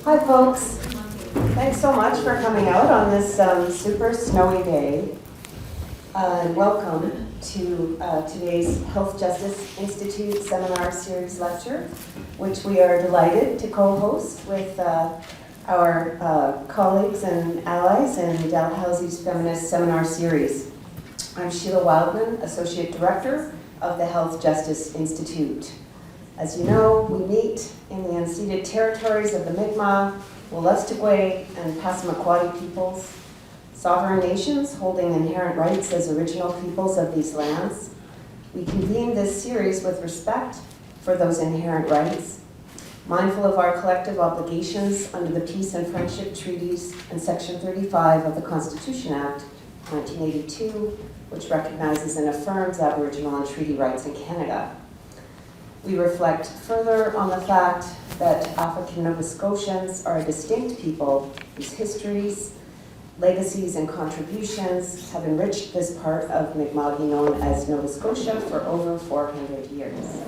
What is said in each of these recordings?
Hi folks, thanks so much for coming out on this super snowy day. And welcome to today's Health Justice Institute Seminar Series lecture, which we are delighted to co-host with our colleagues and allies in Dalhousie's Feminist Seminar Series. I'm Sheila Wildman, Associate Director of the Health Justice Institute. As you know, we meet in the unceded territories of the Mi'kmaq, Wolastoqey, and Passamaquoddy peoples, sovereign nations holding inherent rights as original peoples of these lands. We convene this series with respect for those inherent rights, mindful of our collective obligations under the Peace and Friendship Treaties and Section 35 of the Constitution Act 1982, which recognizes and affirms Aboriginal and treaty rights in Canada. We reflect further on the fact that African Nova Scotians are a distinct people whose histories, legacies, and contributions have enriched this part of Mi'kmaq known as Nova Scotia for over 400 years.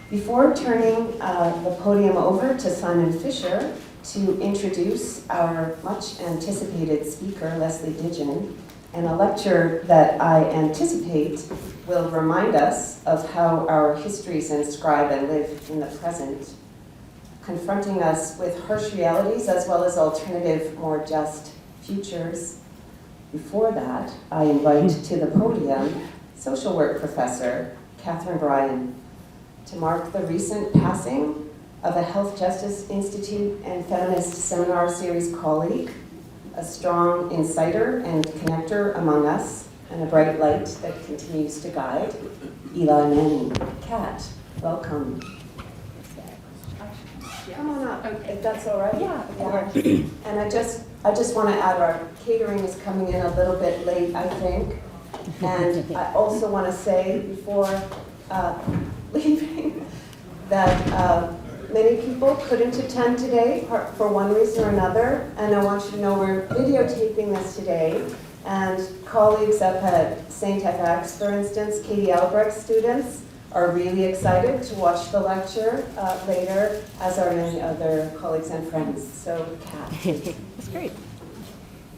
Before turning the podium over to Simon Fisher to introduce our much anticipated speaker, Leslie Digdon, and a lecture that I anticipate will remind us of how our histories inscribe and live in the present, confronting us with harsh realities as well as alternative, more just futures. Before that, I invite to the podium social work professor Catherine Bryan to mark the recent passing of a Health Justice Institute and Feminist Seminar Series colleague, a strong inciter and connector among us, and a bright light that continues to guide, Eli Manning. Kat, welcome. Come on up, if that's all right. Yeah. And I just want to add, our catering is coming in a little bit late, I think. And I also want to say before leaving that many people couldn't attend today for one reason or another, and I want you to know we're videotaping this today, and colleagues up at St. FX, for instance, Katie Albrecht students, are really excited to watch the lecture later, as are many other colleagues and friends. So, Kat. That's great.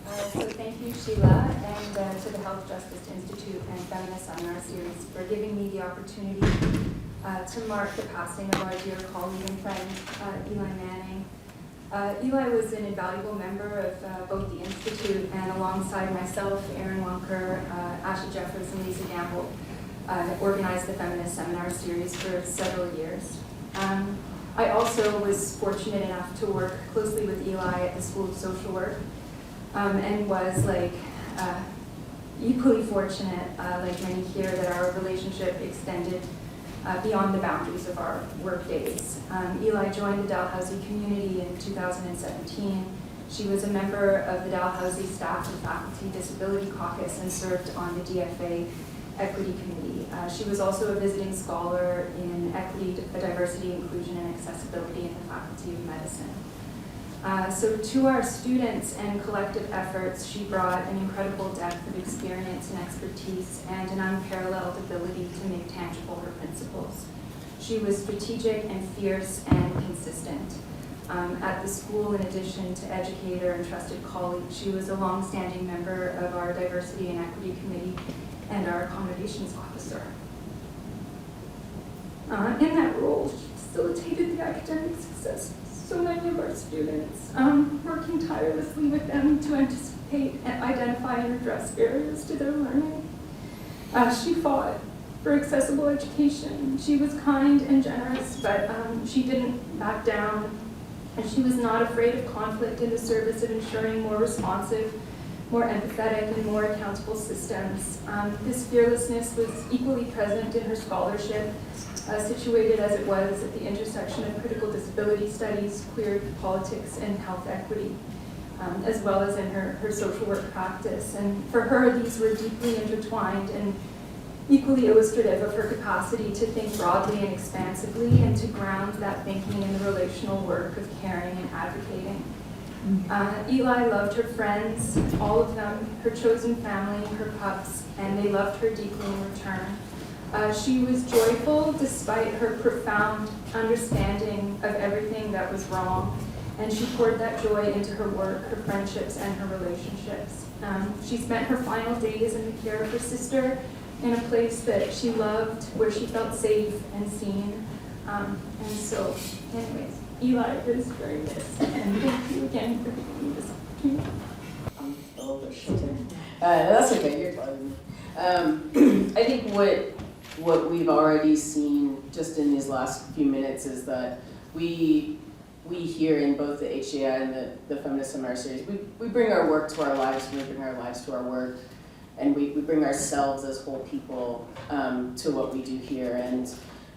So thank you, Sheila, and to the Health Justice Institute and Feminist Seminar Series for giving me the opportunity to mark the passing of our dear colleague and friend, Eli Manning. Eli was an invaluable member of both the Institute and alongside myself, Erin Wonker, Asha Jeffers, and Lisa Gamble, organized the Feminist Seminar Series for several years. I also was fortunate enough to work closely with Eli at the School of Social Work, and was equally fortunate, like many here, that our relationship extended beyond the boundaries of our work days. Eli joined the Dalhousie community in 2017. She was a member of the Dalhousie Staff and Faculty Disability Caucus and served on the DFA Equity Committee. She was also a visiting scholar in Equity, Diversity, Inclusion, and Accessibility in the Faculty of Medicine. So to our students and collective efforts, she brought an incredible depth of experience and expertise and an unparalleled ability to make tangible her principles. She was strategic and fierce and consistent. At the school, in addition to educator and trusted colleague, she was a long-standing member of our Diversity and Equity Committee and our Accommodations Officer. In that role, she facilitated the academic success so many of our students, working tirelessly with them to anticipate and identify and address barriers to their learning. She fought for accessible education. She was kind and generous, but she didn't back down, and she was not afraid of conflict in the service of ensuring more responsive, more empathetic, and more accountable systems. This fearlessness was equally present in her scholarship, situated as it was at the intersection of critical disability studies, queer politics, and health equity, as well as in her social work practice. And for her, these were deeply intertwined and equally illustrative of her capacity to think broadly and expansively and to ground that thinking in the relational work of caring and advocating. Eli loved her friends, all of them, her chosen family, her pups, and they loved her deeply in return. She was joyful despite her profound understanding of everything that was wrong and she poured that joy into her work, her friendships, and her relationships. She spent her final days in the care of her sister in a place that she loved, where she felt safe and seen. And so, anyways, Eli is very missed, and thank you again for giving me this opportunity. That's okay, you're fine. I think what we've already seen just in these last few minutes is that we here in both the HCI and the Feminist Seminar Series, we bring our work to our lives, we bring our lives to our work, and we bring ourselves as whole people to what we do here. And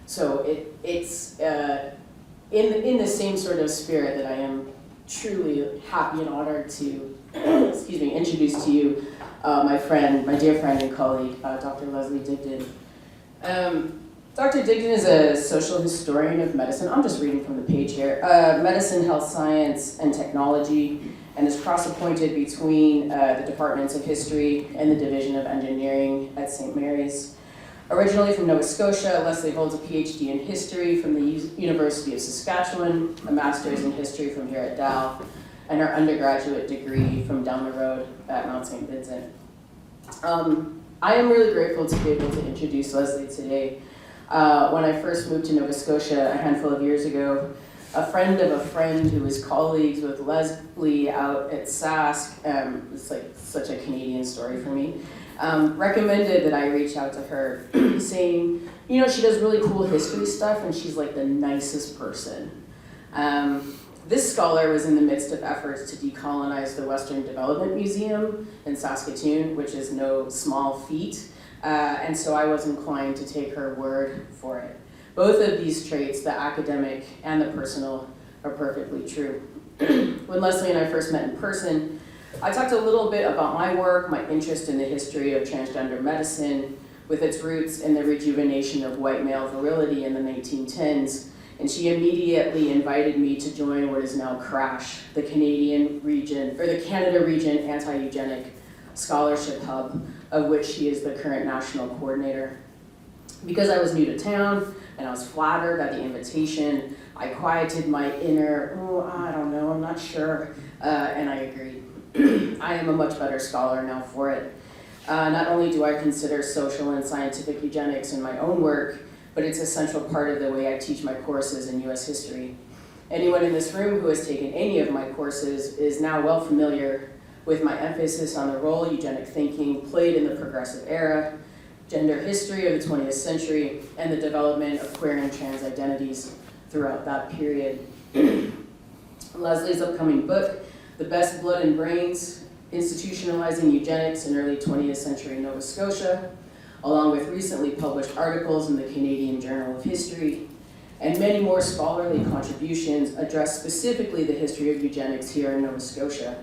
so it's in the same sort of spirit that I am truly happy and honored to introduce to you my dear friend and colleague, Dr. Leslie Digdon. Dr. Digdon is a social historian of medicine. I'm just reading from the page here. Medicine, health science, and technology, and is cross-appointed between the departments of history and the division of engineering at St. Mary's. Originally from Nova Scotia, Leslie holds a PhD in history from the University of Saskatchewan, a master's in history from here at Dal, and her undergraduate degree from down the road at Mount St. Vincent. I am really grateful to be able to introduce Leslie today. When I first moved to Nova Scotia a handful of years ago, a friend of a friend who was colleagues with Leslie out at Sask, it's like such a Canadian story for me, recommended that I reach out to her saying, you know, she does really cool history stuff and she's like the nicest person. This scholar was in the midst of efforts to decolonize the Western Development Museum in Saskatoon, which is no small feat, and so I was inclined to take her word for it. Both of these traits, the academic and the personal, are perfectly true. When Leslie and I first met in person, I talked a little bit about my work, my interest in the history of transgender medicine, with its roots in the rejuvenation of white male virility in the 1910s, and she immediately invited me to join what is now CRASH, the Canada Region Anti-Eugenic Scholarship Hub, of which she is the current national coordinator. Because I was new to town and I was flattered by the invitation, I quieted my inner, I don't know, I'm not sure, and I agreed. I am a much better scholar now for it. Not only do I consider social and scientific eugenics in my own work, but it's a central part of the way I teach my courses in US history. Anyone in this room who has taken any of my courses is now well familiar with my emphasis on the role eugenic thinking played in the progressive era, gender history of the 20th century, and the development of queer and trans identities throughout that period. Leslie's upcoming book, The Best Blood and Brains, Institutionalizing Eugenics in Early 20th Century Nova Scotia, along with recently published articles in the Canadian Journal of History, and many more scholarly contributions address specifically the history of eugenics here in Nova Scotia,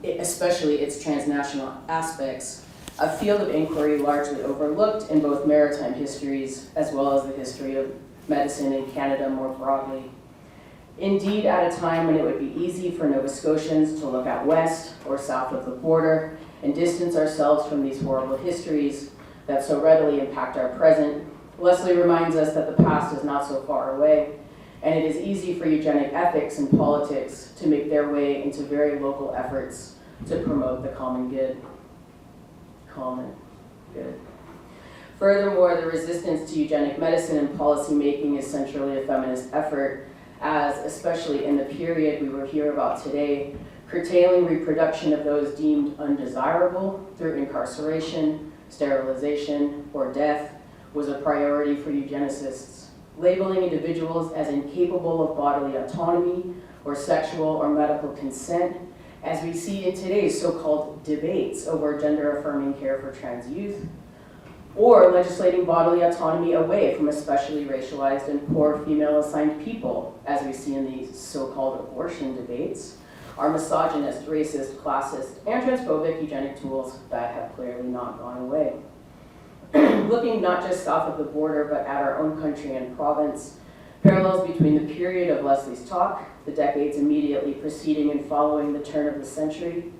especially its transnational aspects, a field of inquiry largely overlooked in both maritime histories as well as the history of medicine in Canada more broadly. Indeed, at a time when it would be easy for Nova Scotians to look out west or south of the border and distance ourselves from these horrible histories that so readily impact our present, Leslie reminds us that the past is not so far away, and it is easy for eugenic ethics and politics to make their way into very local efforts to promote the common good. Common good. Furthermore, the resistance to eugenic medicine and policy making is centrally a feminist effort, as, especially in the period we will hear about today, curtailing reproduction of those deemed undesirable through incarceration, sterilization, or death was a priority for eugenicists. Labeling individuals as incapable of bodily autonomy or sexual or medical consent, as we see in today's so-called debates over gender-affirming care for trans youth, or legislating bodily autonomy away from especially racialized and poor female-assigned people, as we see in these so-called abortion debates, are misogynist, racist, classist, and transphobic eugenic tools that have clearly not gone away. Looking not just south of the border, but at our own country and province, parallels between the period of Leslie's talk, the decades immediately preceding and following the turn of the century,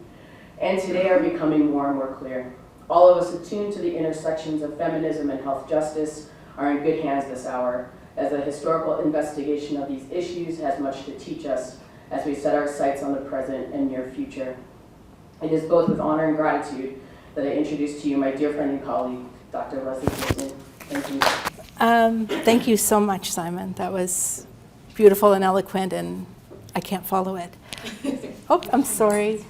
and today are becoming more and more clear. All of us attuned to the intersections of feminism and health justice are in good hands this hour, as the historical investigation of these issues has much to teach us as we set our sights on the present and near future. It is both with honor and gratitude that I introduce to you my dear friend and colleague, Dr. Leslie Digdon. Thank you. Thank you so much, Simon. That was beautiful and eloquent, and I can't follow it. Oh, I'm sorry.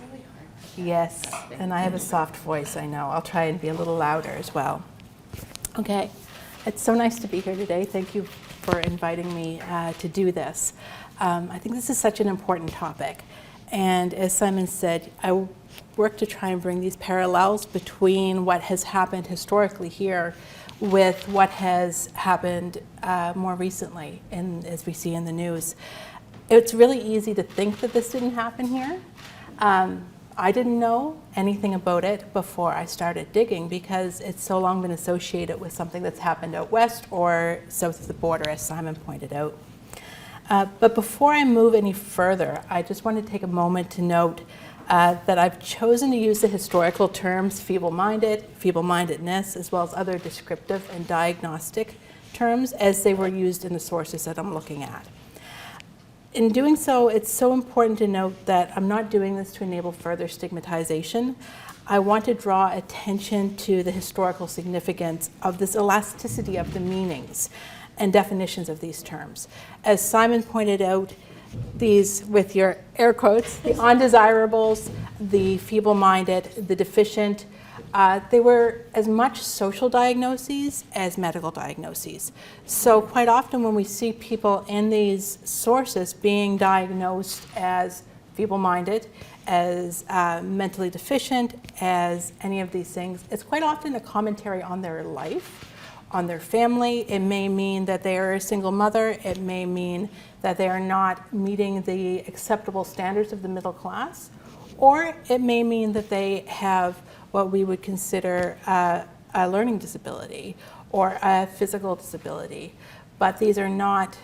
Yes, and I have a soft voice, I know. I'll try and be a little louder as well. Okay, it's so nice to be here today. Thank you for inviting me to do this. I think this is such an important topic. And as Simon said, I work to try and bring these parallels between what has happened historically here with what has happened more recently, as we see in the news. It's really easy to think that this didn't happen here. I didn't know anything about it before I started digging because it's so long been associated with something that's happened out west or south of the border, as Simon pointed out. But before I move any further, I just want to take a moment to note that I've chosen to use the historical terms feeble-minded, feeble-mindedness, as well as other descriptive and diagnostic terms as they were used in the sources that I'm looking at. In doing so, it's so important to note that I'm not doing this to enable further stigmatization. I want to draw attention to the historical significance of this elasticity of the meanings and definitions of these terms. As Simon pointed out, these, with your air quotes, the undesirables, the feeble-minded, the deficient, they were as much social diagnoses as medical diagnoses. So quite often when we see people in these sources being diagnosed as feeble-minded, as mentally deficient, as any of these things, it's quite often a commentary on their life, on their family. It may mean that they are a single mother. It may mean that they are not meeting the acceptable standards of the middle class. Or it may mean that they have what we would consider a learning disability or a physical disability. But these are not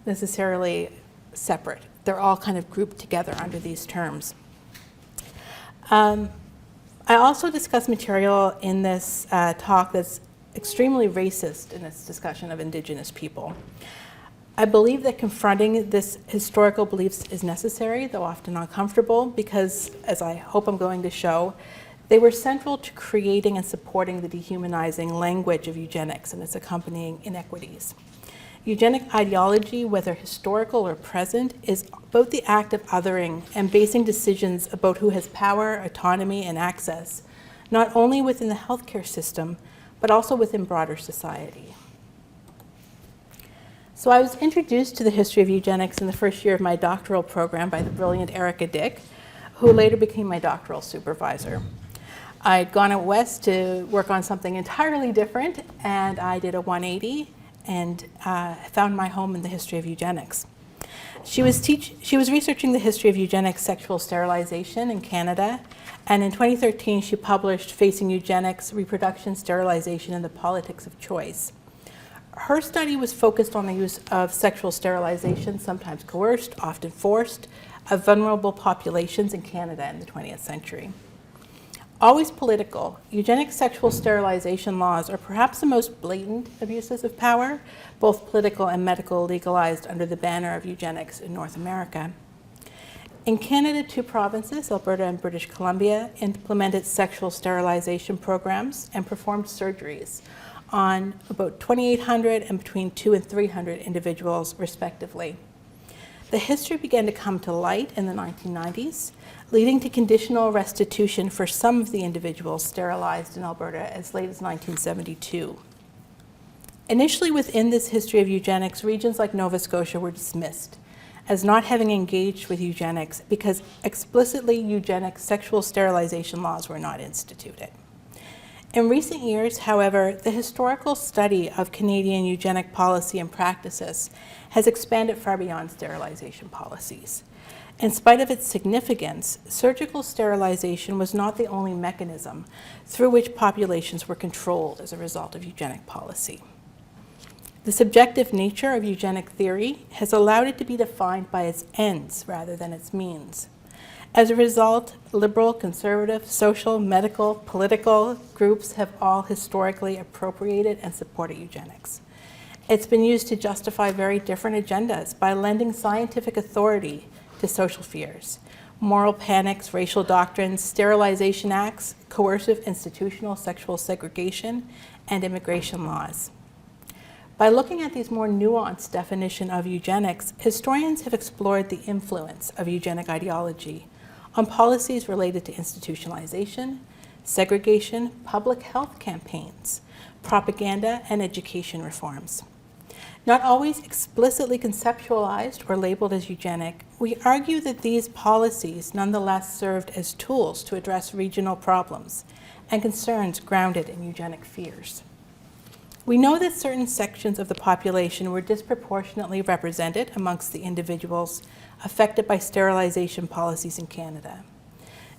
necessarily separate. They're all kind of grouped together under these terms. I also discuss material in this talk that's extremely racist in its discussion of Indigenous people. I believe that confronting this historical beliefs is necessary, though often uncomfortable, because, as I hope I'm going to show, they were central to creating and supporting the dehumanizing language of eugenics and its accompanying inequities. Eugenic ideology, whether historical or present, is both the act of othering and basing decisions about who has power, autonomy, and access, not only within the healthcare system, but also within broader society. So I was introduced to the history of eugenics in the first year of my doctoral program by the brilliant Erica Dick, who later became my doctoral supervisor. I'd gone out west to work on something entirely different, and I did a 180 and found my home in the history of eugenics. She was researching the history of eugenic sexual sterilization in Canada, and in 2013 she published Facing Eugenics, Reproduction, Sterilization, and the Politics of Choice. Her study was focused on the use of sexual sterilization, sometimes coerced, often forced, of vulnerable populations in Canada in the 20th century. Always political, eugenic sexual sterilization laws are perhaps the most blatant abuses of power, both political and medical, legalized under the banner of eugenics in North America. In Canada, 2 provinces, Alberta and British Columbia, implemented sexual sterilization programs and performed surgeries on about 2,800 and between 200 and 300 individuals, respectively. The history began to come to light in the 1990s, leading to conditional restitution for some of the individuals sterilized in Alberta as late as 1972. Initially within this history of eugenics, regions like Nova Scotia were dismissed as not having engaged with eugenics because explicitly eugenic sexual sterilization laws were not instituted. In recent years, however, the historical study of Canadian eugenic policy and practices has expanded far beyond sterilization policies. In spite of its significance, surgical sterilization was not the only mechanism through which populations were controlled as a result of eugenic policy. The subjective nature of eugenic theory has allowed it to be defined by its ends rather than its means. As a result, liberal, conservative, social, medical, political groups have all historically appropriated and supported eugenics. It's been used to justify very different agendas by lending scientific authority to social fears, moral panics, racial doctrines, sterilization acts, coercive institutional sexual segregation, and immigration laws. By looking at these more nuanced definitions of eugenics, historians have explored the influence of eugenic ideology on policies related to institutionalization, segregation, public health campaigns, propaganda, and education reforms. Not always explicitly conceptualized or labeled as eugenic, we argue that these policies nonetheless served as tools to address regional problems and concerns grounded in eugenic fears. We know that certain sections of the population were disproportionately represented amongst the individuals affected by sterilization policies in Canada,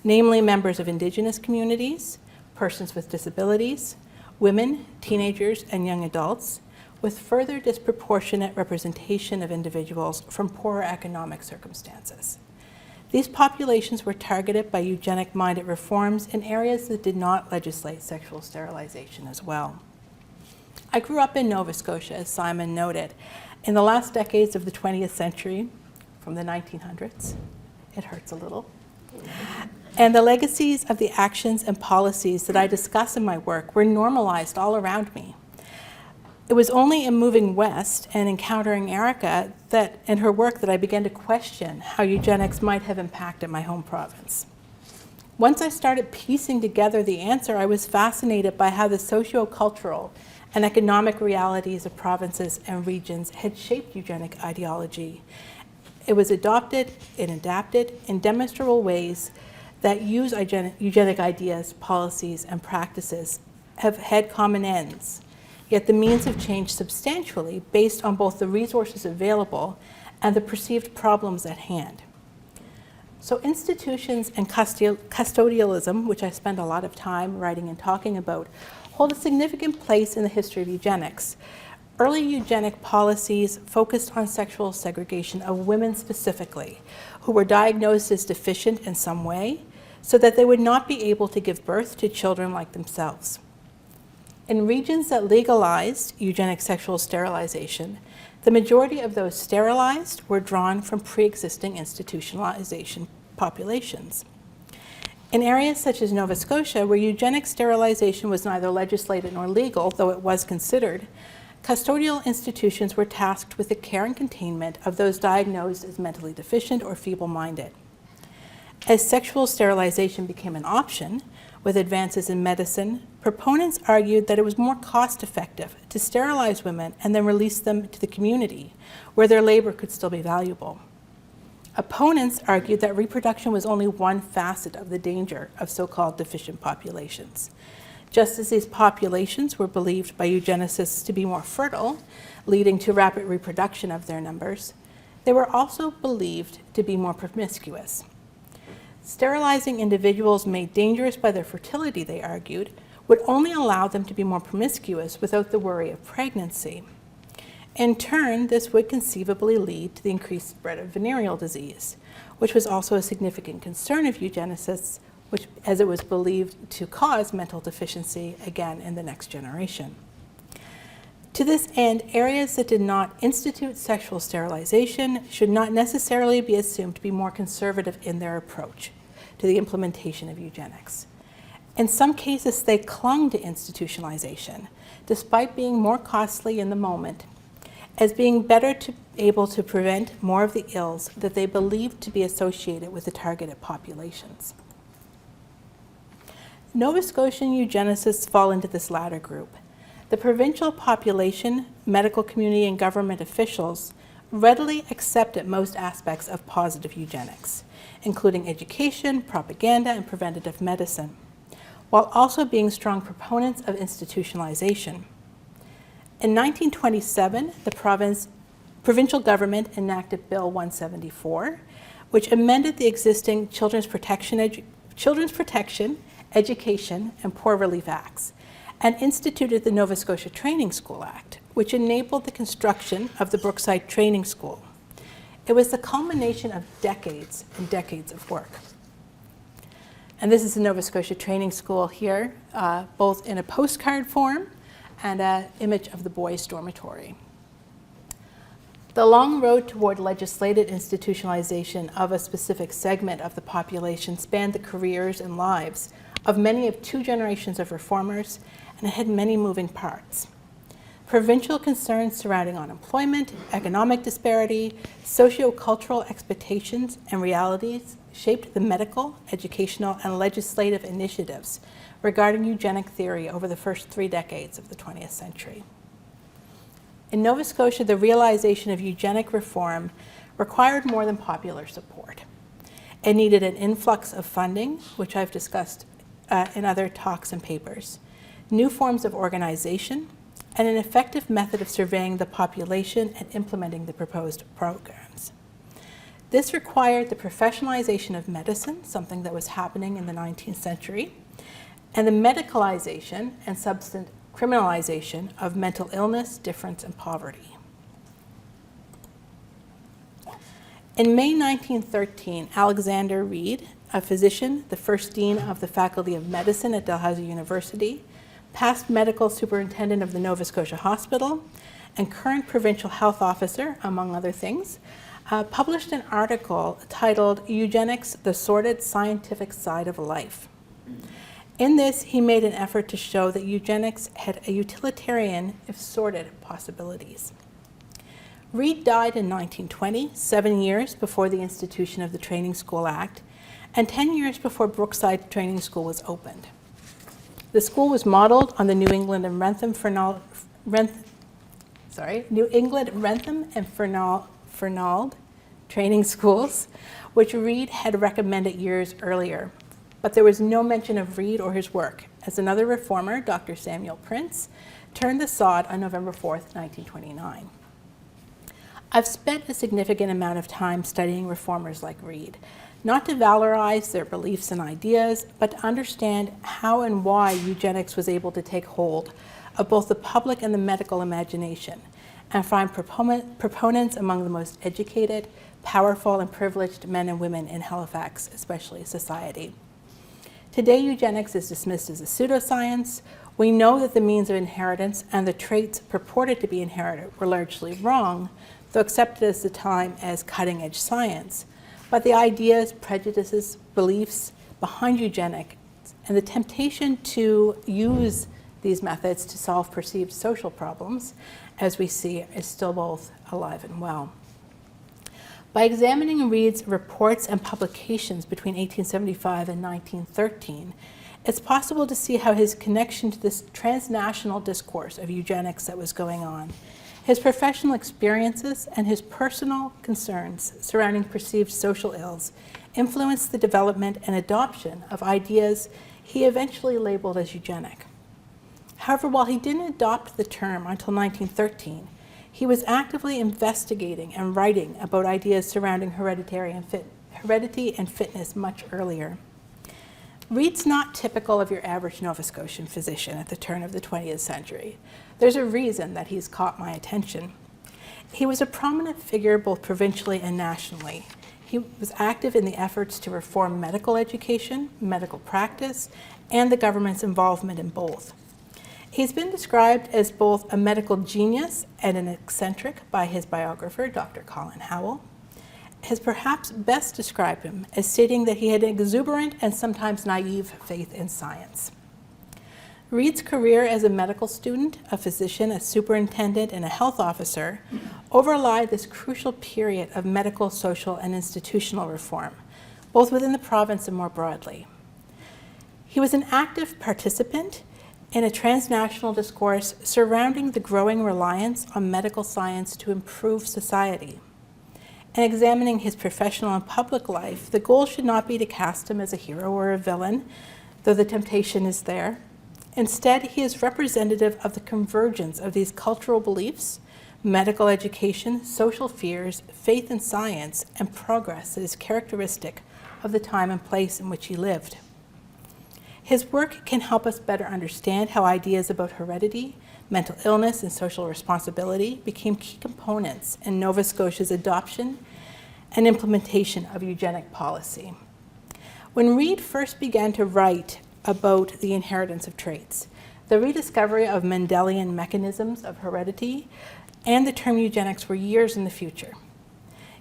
namely members of Indigenous communities, persons with disabilities, women, teenagers, and young adults, with further disproportionate representation of individuals from poorer economic circumstances. These populations were targeted by eugenic-minded reforms in areas that did not legislate sexual sterilization as well. I grew up in Nova Scotia, as Simon noted. In the last decades of the 20th century, from the 1900s, it hurts a little, and the legacies of the actions and policies that I discuss in my work were normalized all around me. It was only in moving west and encountering Erica and her work that I began to question how eugenics might have impacted my home province. Once I started piecing together the answer, I was fascinated by how the socio-cultural and economic realities of provinces and regions had shaped eugenic ideology. It was adopted and adapted in demonstrable ways that use eugenic ideas, policies, and practices have had common ends. Yet the means have changed substantially based on both the resources available and the perceived problems at hand. So institutions and custodialism, which I spend a lot of time writing and talking about, hold a significant place in the history of eugenics. Early eugenic policies focused on sexual segregation of women specifically, who were diagnosed as deficient in some way, so that they would not be able to give birth to children like themselves. In regions that legalized eugenic sexual sterilization, the majority of those sterilized were drawn from pre-existing institutionalization populations. In areas such as Nova Scotia, where eugenic sterilization was neither legislated nor legal, though it was considered, custodial institutions were tasked with the care and containment of those diagnosed as mentally deficient or feeble-minded. As sexual sterilization became an option, with advances in medicine, proponents argued that it was more cost-effective to sterilize women and then release them to the community, where their labor could still be valuable. Opponents argued that reproduction was only one facet of the danger of so-called deficient populations. Just as these populations were believed by eugenicists to be more fertile, leading to rapid reproduction of their numbers, they were also believed to be more promiscuous. Sterilizing individuals made dangerous by their fertility, they argued, would only allow them to be more promiscuous without the worry of pregnancy. In turn, this would conceivably lead to the increased spread of venereal disease, which was also a significant concern of eugenicists, as it was believed to cause mental deficiency again in the next generation. To this end, areas that did not institute sexual sterilization should not necessarily be assumed to be more conservative in their approach to the implementation of eugenics. In some cases, they clung to institutionalization, despite being more costly in the moment, as being better able to prevent more of the ills that they believed to be associated with the targeted populations. Nova Scotian eugenicists fall into this latter group. The provincial population, medical community, and government officials readily accepted most aspects of positive eugenics, including education, propaganda, and preventative medicine, while also being strong proponents of institutionalization. In 1927, the provincial government enacted Bill 174, which amended the existing Children's Protection, Education, and Poor Relief Acts, and instituted the Nova Scotia Training School Act, which enabled the construction of the Brookside Training School. It was the culmination of decades and decades of work. And this is the Nova Scotia Training School here, both in a postcard form and an image of the boys' dormitory. The long road toward legislated institutionalization of a specific segment of the population spanned the careers and lives of many of 2 generations of reformers, and it had many moving parts. Provincial concerns surrounding unemployment, economic disparity, socio-cultural expectations and realities shaped the medical, educational, and legislative initiatives regarding eugenic theory over the first 3 decades of the 20th century. In Nova Scotia, the realization of eugenic reform required more than popular support. It needed an influx of funding, which I've discussed in other talks and papers, new forms of organization, and an effective method of surveying the population and implementing the proposed programs. This required the professionalization of medicine, something that was happening in the 19th century, and the medicalization and subsequent criminalization of mental illness, difference, and poverty. In May 1913, Alexander Reid, a physician, the first dean of the Faculty of Medicine at Dalhousie University, past medical superintendent of the Nova Scotia Hospital, and current provincial health officer, among other things, published an article titled Eugenics, the Sordid Scientific Side of Life. In this, he made an effort to show that eugenics had a utilitarian, if sordid, possibilities. Reid died in 1920, 7 years before the institution of the Training School Act, and 10 years before Brookside Training School was opened. The school was modeled on the New England and Wrentham and Fernald training schools, which Reid had recommended years earlier. But there was no mention of Reid or his work, as another reformer, Dr. Samuel Prince, turned the sod on November 4th, 1929. I've spent a significant amount of time studying reformers like Reid, not to valorize their beliefs and ideas, but to understand how and why eugenics was able to take hold of both the public and the medical imagination, and find proponents among the most educated, powerful, and privileged men and women in Halifax, especially society. Today, eugenics is dismissed as a pseudoscience. We know that the means of inheritance and the traits purported to be inherited were largely wrong, though accepted at the time as cutting-edge science. But the ideas, prejudices, beliefs behind eugenics and the temptation to use these methods to solve perceived social problems, as we see, is still both alive and well. By examining Reid's reports and publications between 1875 and 1913, it's possible to see how his connection to this transnational discourse of eugenics that was going on, his professional experiences, and his personal concerns surrounding perceived social ills influenced the development and adoption of ideas he eventually labeled as eugenic. However, while he didn't adopt the term until 1913, he was actively investigating and writing about ideas surrounding heredity and fitness much earlier. Reid's not typical of your average Nova Scotian physician at the turn of the 20th century. There's a reason that he's caught my attention. He was a prominent figure both provincially and nationally. He was active in the efforts to reform medical education, medical practice, and the government's involvement in both. He's been described as both a medical genius and an eccentric by his biographer, Dr. Colin Howell. Has perhaps best described him as stating that he had an exuberant and sometimes naive faith in science. Reid's career as a medical student, a physician, a superintendent, and a health officer overlie this crucial period of medical, social, and institutional reform, both within the province and more broadly. He was an active participant in a transnational discourse surrounding the growing reliance on medical science to improve society. In examining his professional and public life, the goal should not be to cast him as a hero or a villain, though the temptation is there. Instead, he is representative of the convergence of these cultural beliefs, medical education, social fears, faith in science, and progress that is characteristic of the time and place in which he lived. His work can help us better understand how ideas about heredity, mental illness, and social responsibility became key components in Nova Scotia's adoption and implementation of eugenic policy. When Reid first began to write about the inheritance of traits, the rediscovery of Mendelian mechanisms of heredity, and the term eugenics were years in the future.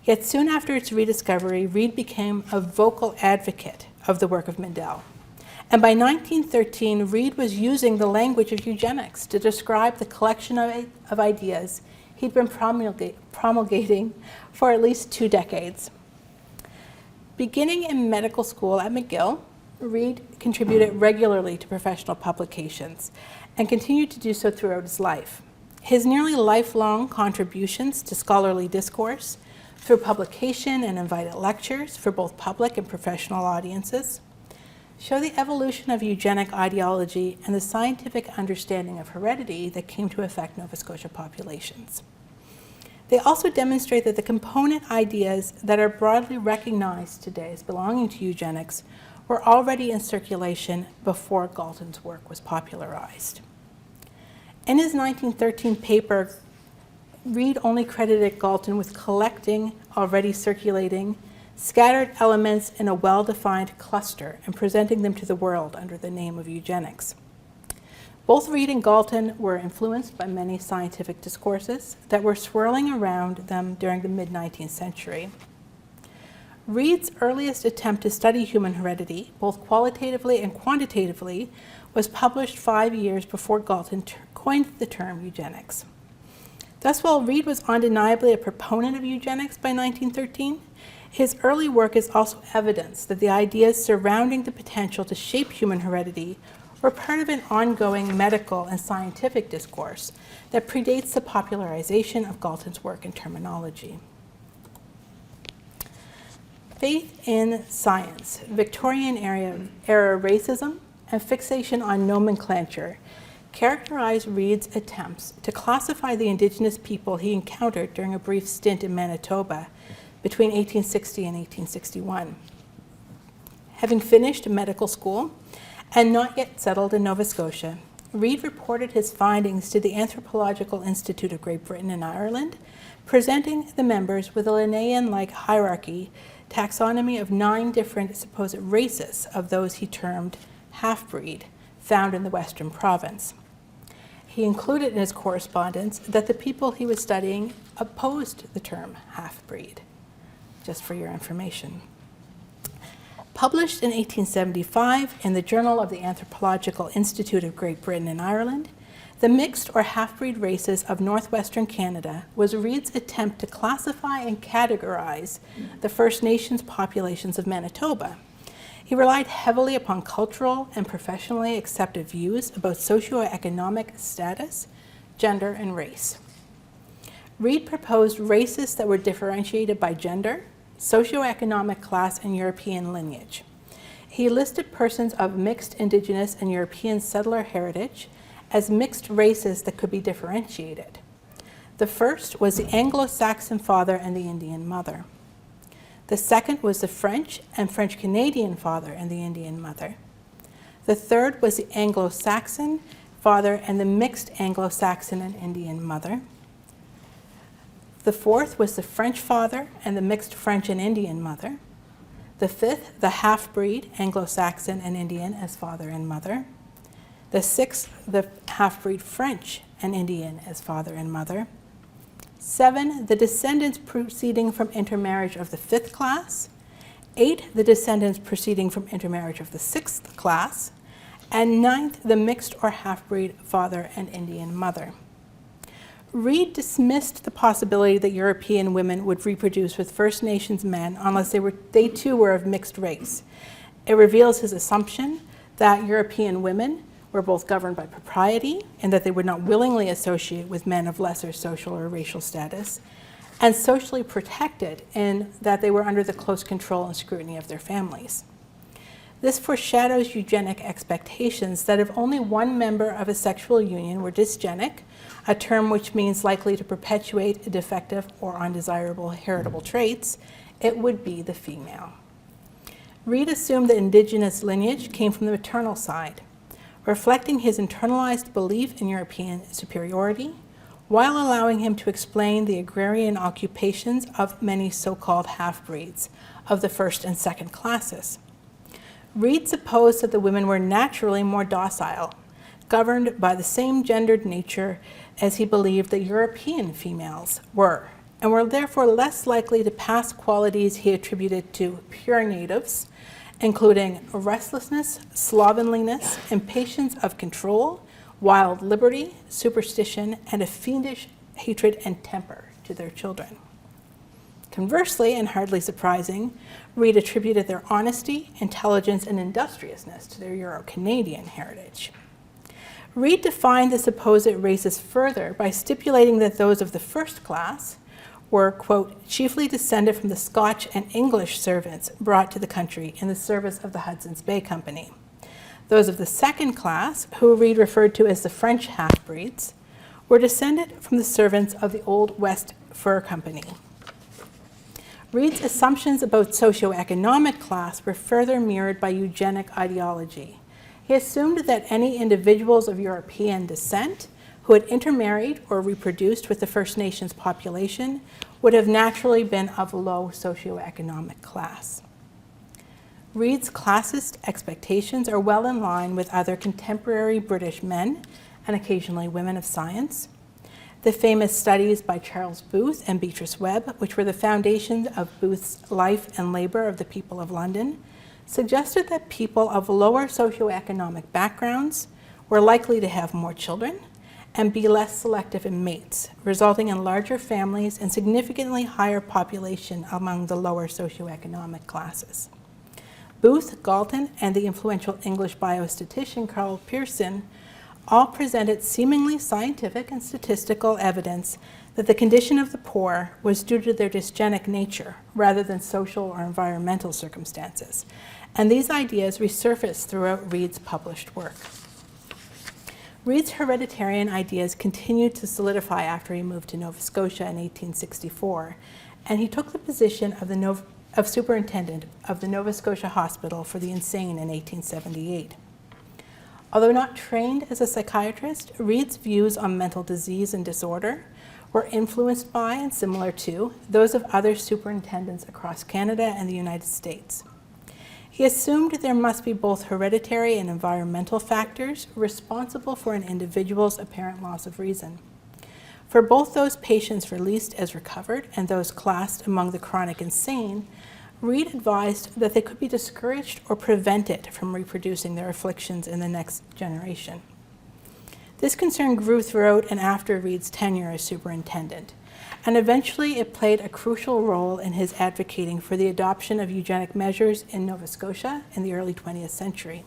Yet soon after its rediscovery, Reid became a vocal advocate of the work of Mendel. And by 1913, Reid was using the language of eugenics to describe the collection of ideas he'd been promulgating for at least 2 decades. Beginning in medical school at McGill, Reid contributed regularly to professional publications and continued to do so throughout his life. His nearly lifelong contributions to scholarly discourse, through publication and invited lectures for both public and professional audiences, show the evolution of eugenic ideology and the scientific understanding of heredity that came to affect Nova Scotia populations. They also demonstrate that the component ideas that are broadly recognized today as belonging to eugenics were already in circulation before Galton's work was popularized. In his 1913 paper, Reid only credited Galton with collecting already circulating scattered elements in a well-defined cluster and presenting them to the world under the name of eugenics. Both Reid and Galton were influenced by many scientific discourses that were swirling around them during the mid-19th century. Reid's earliest attempt to study human heredity, both qualitatively and quantitatively, was published 5 years before Galton coined the term eugenics. Thus, while Reid was undeniably a proponent of eugenics by 1913, his early work is also evidence that the ideas surrounding the potential to shape human heredity were part of an ongoing medical and scientific discourse that predates the popularization of Galton's work and terminology. Faith in science, Victorian era racism, and fixation on nomenclature characterized Reid's attempts to classify the Indigenous people he encountered during a brief stint in Manitoba between 1860 and 1861. Having finished medical school and not yet settled in Nova Scotia, Reid reported his findings to the Anthropological Institute of Great Britain and Ireland, presenting the members with a Linnaean-like hierarchy taxonomy of 9 different supposed races of those he termed half-breed, found in the Western province. He included in his correspondence that the people he was studying opposed the term half-breed, just for your information. Published in 1875 in the Journal of the Anthropological Institute of Great Britain and Ireland, The Mixed or Half-Breed Races of Northwestern Canada was Reid's attempt to classify and categorize the First Nations populations of Manitoba. He relied heavily upon cultural and professionally accepted views about socioeconomic status, gender, and race. Reid proposed races that were differentiated by gender, socioeconomic class, and European lineage. He listed persons of mixed Indigenous and European settler heritage as mixed races that could be differentiated. The first was the Anglo-Saxon father and the Indian mother. The second was the French and French-Canadian father and the Indian mother. The third was the Anglo-Saxon father and the mixed Anglo-Saxon and Indian mother. The fourth was the French father and the mixed French and Indian mother. The fifth, the half-breed Anglo-Saxon and Indian as father and mother. The sixth, the half-breed French and Indian as father and mother. 7, the descendants proceeding from intermarriage of the 5th class. 8, the descendants proceeding from intermarriage of the 6th class. And 9th, the mixed or half-breed father and Indian mother. Reid dismissed the possibility that European women would reproduce with First Nations men unless they too were of mixed race. It reveals his assumption that European women were both governed by propriety and that they would not willingly associate with men of lesser social or racial status, and socially protected in that they were under the close control and scrutiny of their families. This foreshadows eugenic expectations that if only one member of a sexual union were dysgenic, a term which means likely to perpetuate defective or undesirable heritable traits, it would be the female. Reid assumed that Indigenous lineage came from the maternal side, reflecting his internalized belief in European superiority, while allowing him to explain the agrarian occupations of many so-called half-breeds of the 1st and 2nd classes. Reid supposed that the women were naturally more docile, governed by the same gendered nature as he believed that European females were, and were therefore less likely to pass qualities he attributed to pure natives, including restlessness, slovenliness, impatience of control, wild liberty, superstition, and a fiendish hatred and temper to their children. Conversely, and hardly surprising, Reid attributed their honesty, intelligence, and industriousness to their Euro-Canadian heritage. Reid defined the supposed races further by stipulating that those of the first class were, quote, chiefly descended from the Scotch and English servants brought to the country in the service of the Hudson's Bay Company. Those of the second class, who Reid referred to as the French half-breeds, were descended from the servants of the Old West Fur Company. Reid's assumptions about socioeconomic class were further mirrored by eugenic ideology. He assumed that any individuals of European descent who had intermarried or reproduced with the First Nations population would have naturally been of low socioeconomic class. Reid's classist expectations are well in line with other contemporary British men and occasionally women of science. The famous studies by Charles Booth and Beatrice Webb, which were the foundation of Booth's Life and Labor of the People of London, suggested that people of lower socioeconomic backgrounds were likely to have more children and be less selective in mates, resulting in larger families and significantly higher population among the lower socioeconomic classes. Booth, Galton, and the influential English biostatistician Karl Pearson all presented seemingly scientific and statistical evidence that the condition of the poor was due to their dysgenic nature rather than social or environmental circumstances. And these ideas resurfaced throughout Reid's published work. Reid's hereditarian ideas continued to solidify after he moved to Nova Scotia in 1864, and he took the position of superintendent of the Nova Scotia Hospital for the Insane in 1878. Although not trained as a psychiatrist, Reid's views on mental disease and disorder were influenced by and similar to those of other superintendents across Canada and the United States. He assumed there must be both hereditary and environmental factors responsible for an individual's apparent loss of reason. For both those patients released as recovered and those classed among the chronic insane, Reid advised that they could be discouraged or prevented from reproducing their afflictions in the next generation. This concern grew throughout and after Reid's tenure as superintendent, and eventually it played a crucial role in his advocating for the adoption of eugenic measures in Nova Scotia in the early 20th century.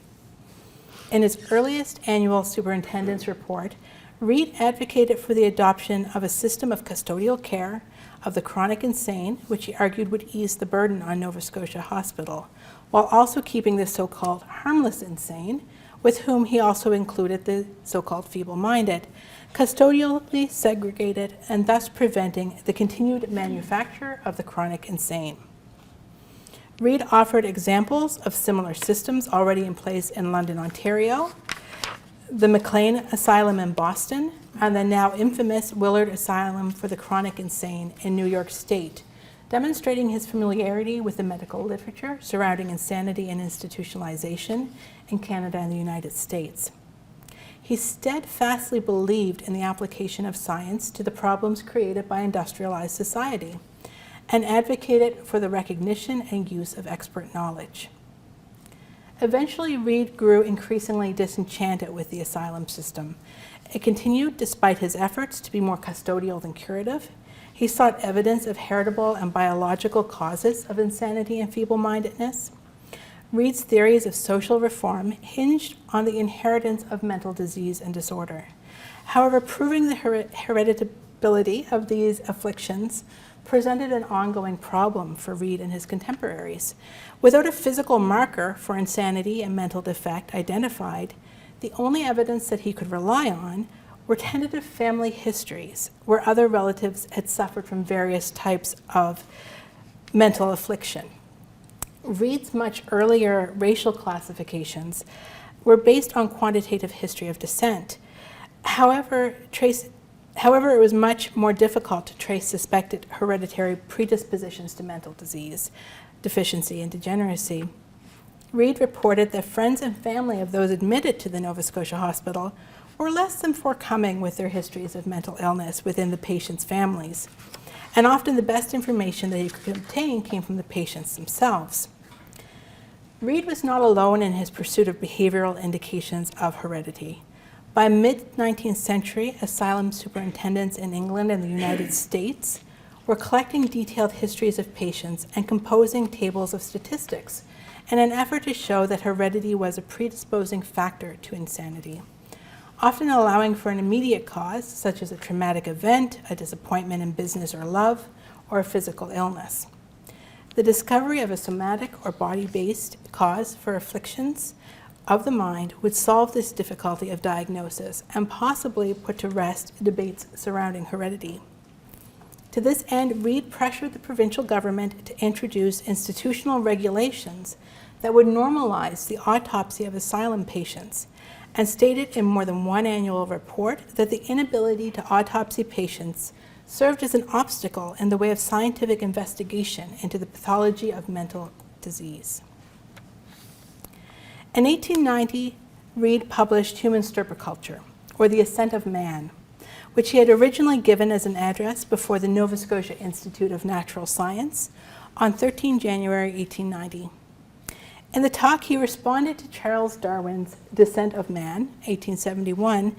In his earliest annual superintendent's report, Reid advocated for the adoption of a system of custodial care of the chronic insane, which he argued would ease the burden on Nova Scotia Hospital, while also keeping the so-called harmless insane, with whom he also included the so-called feeble-minded, custodially segregated and thus preventing the continued manufacture of the chronic insane. Reid offered examples of similar systems already in place in London, Ontario, the McLean Asylum in Boston, and the now infamous Willard Asylum for the Chronic Insane in New York State, demonstrating his familiarity with the medical literature surrounding insanity and institutionalization in Canada and the United States. He steadfastly believed in the application of science to the problems created by industrialized society and advocated for the recognition and use of expert knowledge. Eventually, Reid grew increasingly disenchanted with the asylum system. It continued despite his efforts to be more custodial than curative. He sought evidence of heritable and biological causes of insanity and feeble-mindedness. Reid's theories of social reform hinged on the inheritance of mental disease and disorder. However, proving the hereditability of these afflictions presented an ongoing problem for Reid and his contemporaries. Without a physical marker for insanity and mental defect identified, the only evidence that he could rely on were tentative family histories where other relatives had suffered from various types of mental affliction. Reid's much earlier racial classifications were based on quantitative history of descent. However, it was much more difficult to trace suspected hereditary predispositions to mental disease, deficiency, and degeneracy. Reid reported that friends and family of those admitted to the Nova Scotia hospital were less than forthcoming with their histories of mental illness within the patients' families, and often the best information that he could obtain came from the patients themselves. Reid was not alone in his pursuit of behavioral indications of heredity. By mid-19th century, asylum superintendents in England and the United States were collecting detailed histories of patients and composing tables of statistics in an effort to show that heredity was a predisposing factor to insanity, often allowing for an immediate cause, such as a traumatic event, a disappointment in business or love, or a physical illness. The discovery of a somatic or body-based cause for afflictions of the mind would solve this difficulty of diagnosis and possibly put to rest debates surrounding heredity. To this end, Reid pressured the provincial government to introduce institutional regulations that would normalize the autopsy of asylum patients, and stated in more than one annual report that the inability to autopsy patients served as an obstacle in the way of scientific investigation into the pathology of mental disease. In 1890, Reid published Human Stirpiculture, or The Ascent of Man, which he had originally given as an address before the Nova Scotia Institute of Natural Science on 13 January 1890. In the talk, he responded to Charles Darwin's Descent of Man, 1871,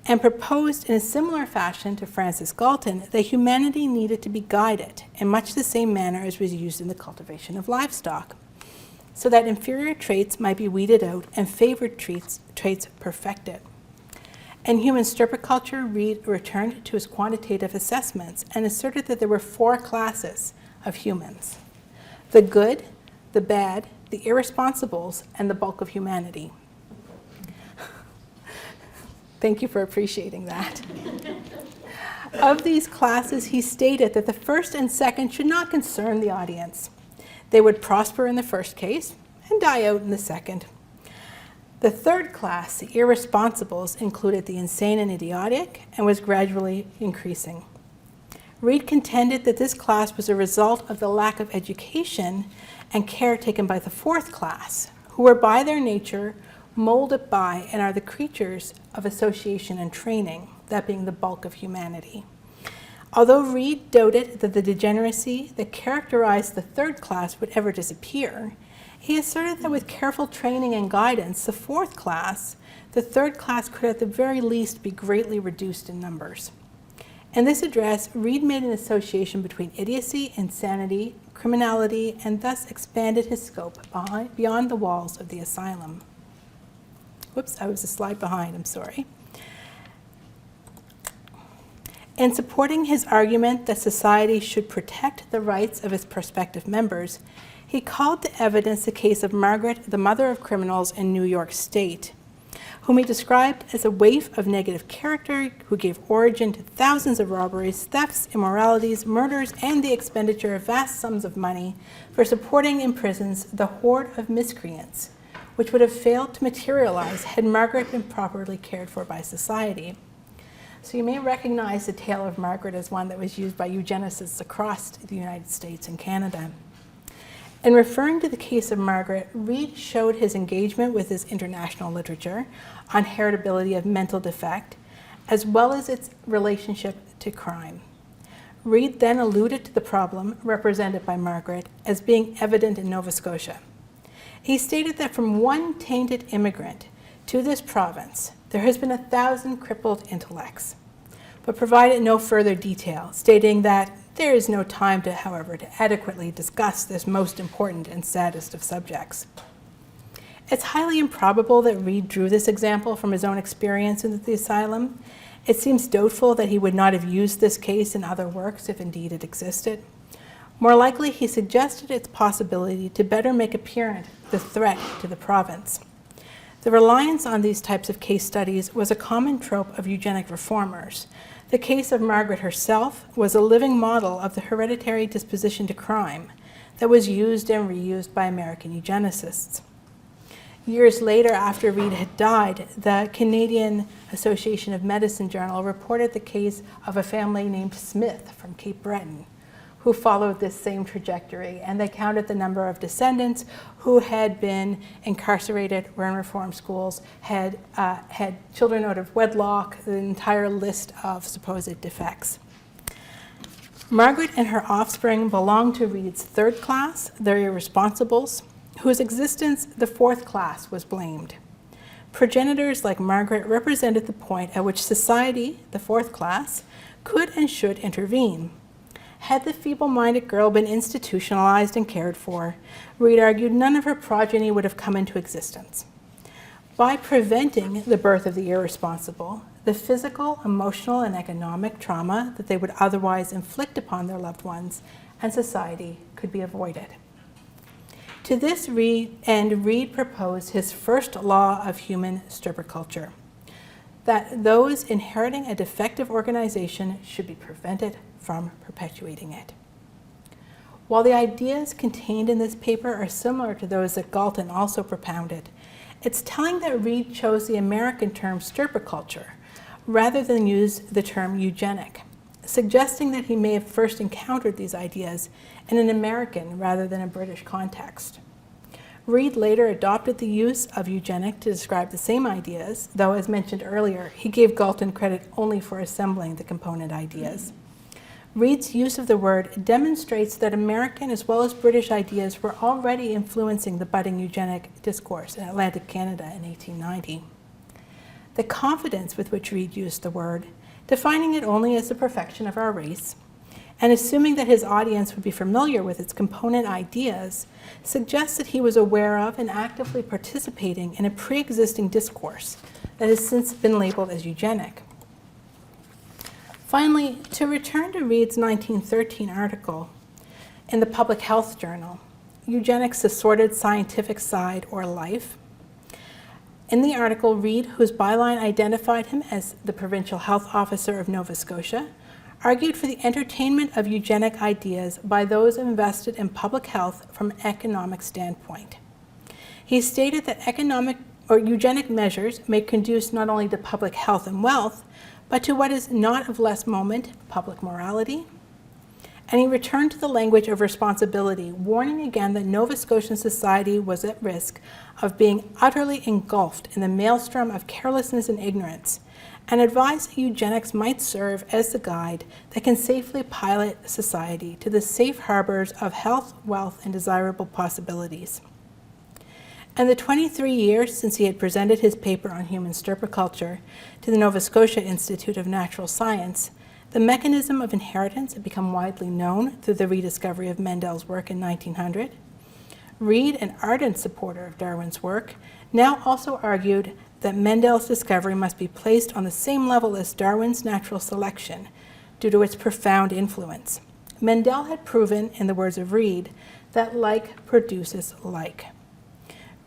and proposed in a similar fashion to Francis Galton that humanity needed to be guided in much the same manner as was used in the cultivation of livestock, so that inferior traits might be weeded out and favored traits perfected. In Human Stirpiculture, Reid returned to his quantitative assessments and asserted that there were 4 classes of humans: the good, the bad, the irresponsibles, and the bulk of humanity. Thank you for appreciating that. Of these classes, he stated that the first and second should not concern the audience. They would prosper in the first case and die out in the second. The third class, the irresponsibles, included the insane and idiotic and was gradually increasing. Reid contended that this class was a result of the lack of education and care taken by the fourth class, who are by their nature molded by and are the creatures of association and training, that being the bulk of humanity. Although Reid doubted that the degeneracy that characterized the third class would ever disappear, he asserted that with careful training and guidance, the third class could at the very least be greatly reduced in numbers. In this address, Reid made an association between idiocy, insanity, criminality, and thus expanded his scope beyond the walls of the asylum. Whoops, I was a slide behind, I'm sorry. In supporting his argument that society should protect the rights of its prospective members, he called to evidence the case of Margaret, the mother of criminals in New York State, whom he described as a waif of negative character who gave origin to thousands of robberies, thefts, immoralities, murders, and the expenditure of vast sums of money for supporting in prisons the horde of miscreants, which would have failed to materialize had Margaret been properly cared for by society. So you may recognize the tale of Margaret as one that was used by eugenicists across the United States and Canada. In referring to the case of Margaret, Reid showed his engagement with his international literature on heritability of mental defect, as well as its relationship to crime. Reid then alluded to the problem represented by Margaret as being evident in Nova Scotia. He stated that from one tainted immigrant to this province, there has been 1,000 crippled intellects, but provided no further detail, stating that there is no time to, however, to adequately discuss this most important and saddest of subjects. It's highly improbable that Reid drew this example from his own experience in the asylum. It seems doubtful that he would not have used this case in other works if indeed it existed. More likely, he suggested its possibility to better make apparent the threat to the province. The reliance on these types of case studies was a common trope of eugenic reformers. The case of Margaret herself was a living model of the hereditary disposition to crime that was used and reused by American eugenicists. Years later, after Reid had died, the Canadian Association of Medicine Journal reported the case of a family named Smith from Cape Breton, who followed this same trajectory, and they counted the number of descendants who had been incarcerated, were in reform schools, had children out of wedlock, the entire list of supposed defects. Margaret and her offspring belonged to Reed's third class, the irresponsibles, whose existence the fourth class was blamed. Progenitors like Margaret represented the point at which society, the fourth class, could and should intervene. Had the feeble-minded girl been institutionalized and cared for, Reed argued none of her progeny would have come into existence. By preventing the birth of the irresponsible, the physical, emotional, and economic trauma that they would otherwise inflict upon their loved ones and society could be avoided. To this end, Reed proposed his first law of human stirpiculture, that those inheriting a defective organization should be prevented from perpetuating it. While the ideas contained in this paper are similar to those that Galton also propounded, it's telling that Reed chose the American term stirpiculture rather than use the term eugenic, suggesting that he may have first encountered these ideas in an American rather than a British context. Reed later adopted the use of eugenic to describe the same ideas, though, as mentioned earlier, he gave Galton credit only for assembling the component ideas. Reed's use of the word demonstrates that American as well as British ideas were already influencing the budding eugenic discourse in Atlantic Canada in 1890. The confidence with which Reed used the word, defining it only as the perfection of our race, and assuming that his audience would be familiar with its component ideas, suggests that he was aware of and actively participating in a pre-existing discourse that has since been labeled as eugenic. Finally, to return to Reed's 1913 article in the Public Health Journal, Eugenics: The Sordid Scientific Side or Life. In the article, Reed, whose byline identified him as the Provincial Health Officer of Nova Scotia, argued for the entertainment of eugenic ideas by those invested in public health from an economic standpoint. He stated that eugenic measures may conduce not only to public health and wealth, but to what is not of less moment, public morality. And he returned to the language of responsibility, warning again that Nova Scotian society was at risk of being utterly engulfed in the maelstrom of carelessness and ignorance, and advised that eugenics might serve as the guide that can safely pilot society to the safe harbors of health, wealth, and desirable possibilities. In the 23 years since he had presented his paper on human stirpiculture to the Nova Scotia Institute of Natural Science, the mechanism of inheritance had become widely known through the rediscovery of Mendel's work in 1900. Reed, an ardent supporter of Darwin's work, now also argued that Mendel's discovery must be placed on the same level as Darwin's natural selection due to its profound influence. Mendel had proven, in the words of Reed, that like produces like.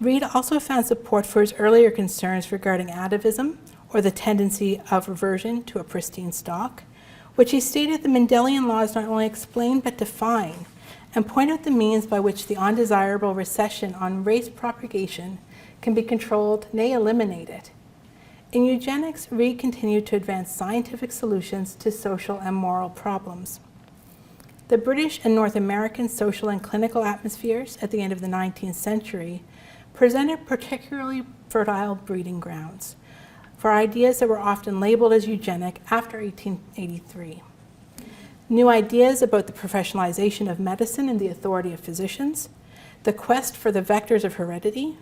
Reed also found support for his earlier concerns regarding atavism, or the tendency of reversion to a pristine stock, which he stated the Mendelian laws not only explain but define, and point out the means by which the undesirable recession on race propagation can be controlled, nay, eliminated. In eugenics, Reed continued to advance scientific solutions to social and moral problems. The British and North American social and clinical atmospheres at the end of the 19th century presented particularly fertile breeding grounds for ideas that were often labeled as eugenic after 1883. New ideas about the professionalization of medicine and the authority of physicians, the quest for the vectors of heredity,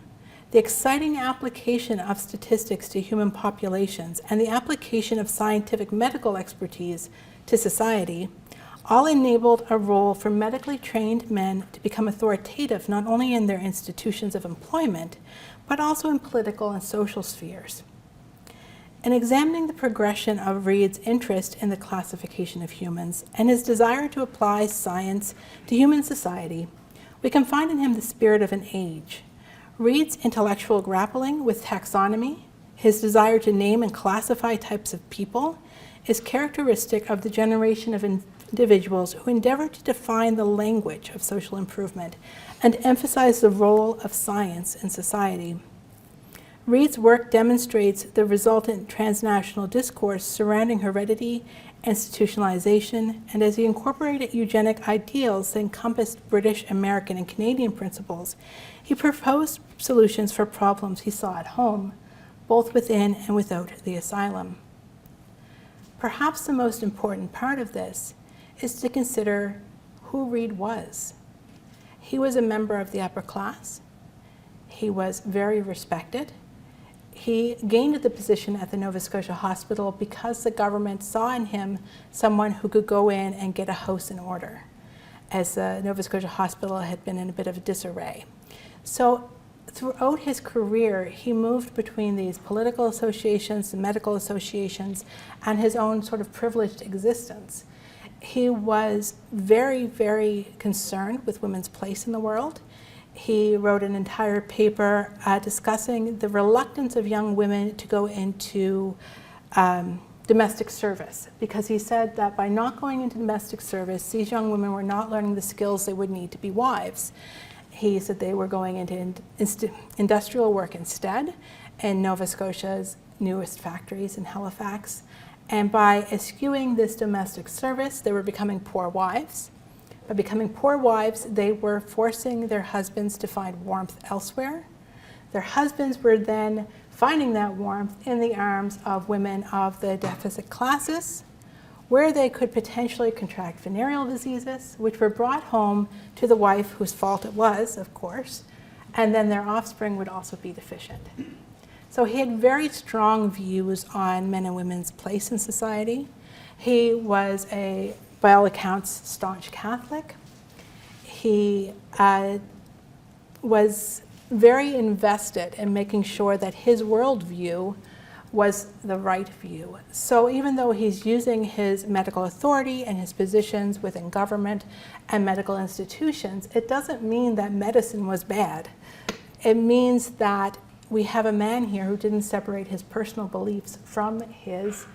the exciting application of statistics to human populations, and the application of scientific medical expertise to society all enabled a role for medically trained men to become authoritative not only in their institutions of employment, but also in political and social spheres. In examining the progression of Reed's interest in the classification of humans and his desire to apply science to human society, we can find in him the spirit of an age. Reed's intellectual grappling with taxonomy, his desire to name and classify types of people, is characteristic of the generation of individuals who endeavor to define the language of social improvement and emphasize the role of science in society. Reid's work demonstrates the resultant transnational discourse surrounding heredity, institutionalization, and as he incorporated eugenic ideals that encompassed British, American, and Canadian principles, he proposed solutions for problems he saw at home, both within and without the asylum. Perhaps the most important part of this is to consider who Reid was. He was a member of the upper class. He was very respected. He gained the position at the Nova Scotia Hospital because the government saw in him someone who could go in and get a house in order, as the Nova Scotia Hospital had been in a bit of disarray. So throughout his career, he moved between these political associations, the medical associations, and his own sort of privileged existence. He was very, very concerned with women's place in the world. He wrote an entire paper discussing the reluctance of young women to go into domestic service, because he said that by not going into domestic service, these young women were not learning the skills they would need to be wives. He said they were going into industrial work instead in Nova Scotia's newest factories in Halifax. And by eschewing this domestic service, they were becoming poor wives. By becoming poor wives, they were forcing their husbands to find warmth elsewhere. Their husbands were then finding that warmth in the arms of women of the deficit classes, where they could potentially contract venereal diseases, which were brought home to the wife whose fault it was, of course, and then their offspring would also be deficient. So he had very strong views on men and women's place in society. He was by all accounts, staunch Catholic. He was very invested in making sure that his worldview was the right view. So even though he's using his medical authority and his positions within government and medical institutions, it doesn't mean that medicine was bad. It means that we have a man here who didn't separate his personal beliefs from his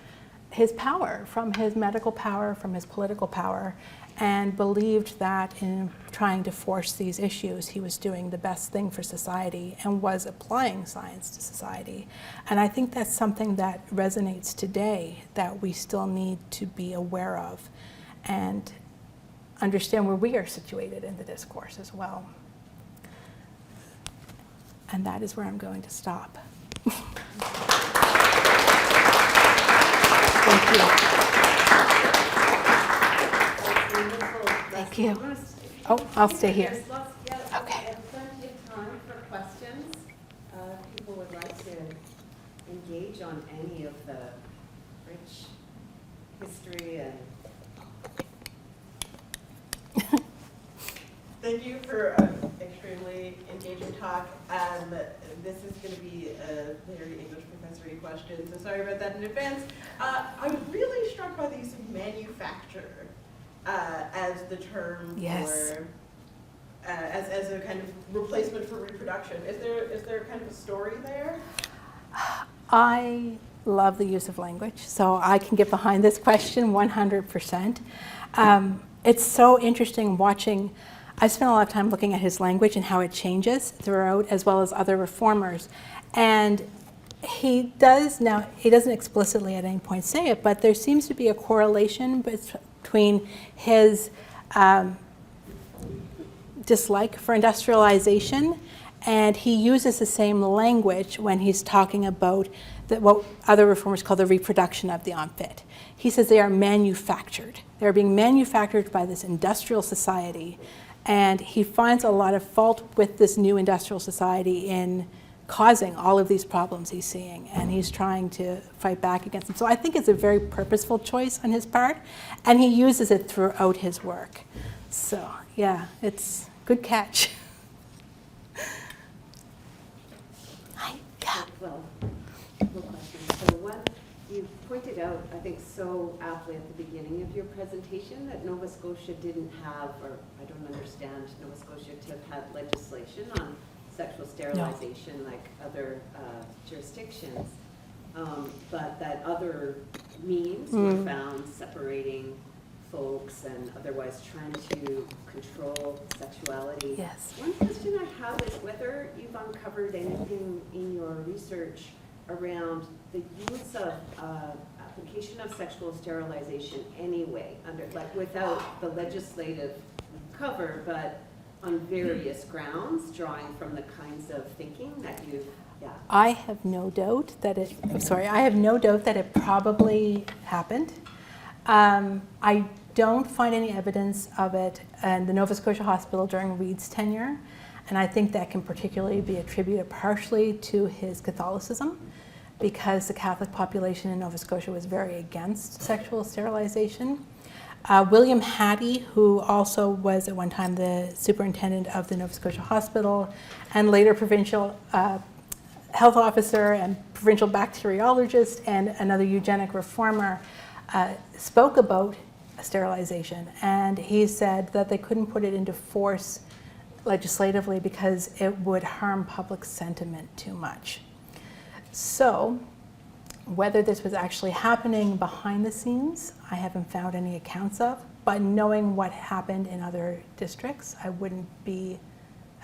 power, from his medical power, from his political power, and believed that in trying to force these issues, he was doing the best thing for society and was applying science to society. And I think that's something that resonates today, that we still need to be aware of and understand where we are situated in the discourse as well. And that is where I'm going to stop. Thank you. Thank you. Oh, I'll stay here. Okay. There's plenty of time for questions. People would like to engage on any of the rich history and. Thank you for an extremely engaging talk. This is going to be a very English professor-y question, so sorry about that in advance. I'm really struck by the use of manufacture as the term Yes. for, as a kind of replacement for reproduction. Is there kind of a story there? I love the use of language, so I can get behind this question 100%. It's so interesting watching. I spent a lot of time looking at his language and how it changes throughout, as well as other reformers. And he doesn't explicitly at any point say it, but there seems to be a correlation between his dislike for industrialization, and he uses the same language when he's talking about what other reformers call the reproduction of the unfit. He says they are manufactured. They're being manufactured by this industrial society. And he finds a lot of fault with this new industrial society in causing all of these problems he's seeing, and he's trying to fight back against them. So I think it's a very purposeful choice on his part, and he uses it throughout his work. So yeah, it's good catch. Hi. Well, so what you pointed out, I think so aptly at the beginning of your presentation, that Nova Scotia didn't have, or I don't understand Nova Scotia to have had legislation on sexual sterilization like other jurisdictions, but that other means were found separating folks and otherwise trying to control sexuality. Yes. One question I have is whether you've uncovered anything in your research around the use of application of sexual sterilization anyway, under like without the legislative cover, but on various grounds, drawing from the kinds of thinking that you've, I have no doubt that I have no doubt that it probably happened. I don't find any evidence of it in the Nova Scotia Hospital during Reed's tenure, and I think that can particularly be attributed partially to his Catholicism, because the Catholic population in Nova Scotia was very against sexual sterilization. William Hattie, who also was at one time the superintendent of the Nova Scotia Hospital and later provincial health officer and provincial bacteriologist and another eugenic reformer, spoke about sterilization, and he said that they couldn't put it into force legislatively because it would harm public sentiment too much. So whether this was actually happening behind the scenes, I haven't found any accounts of, but knowing what happened in other districts, I wouldn't be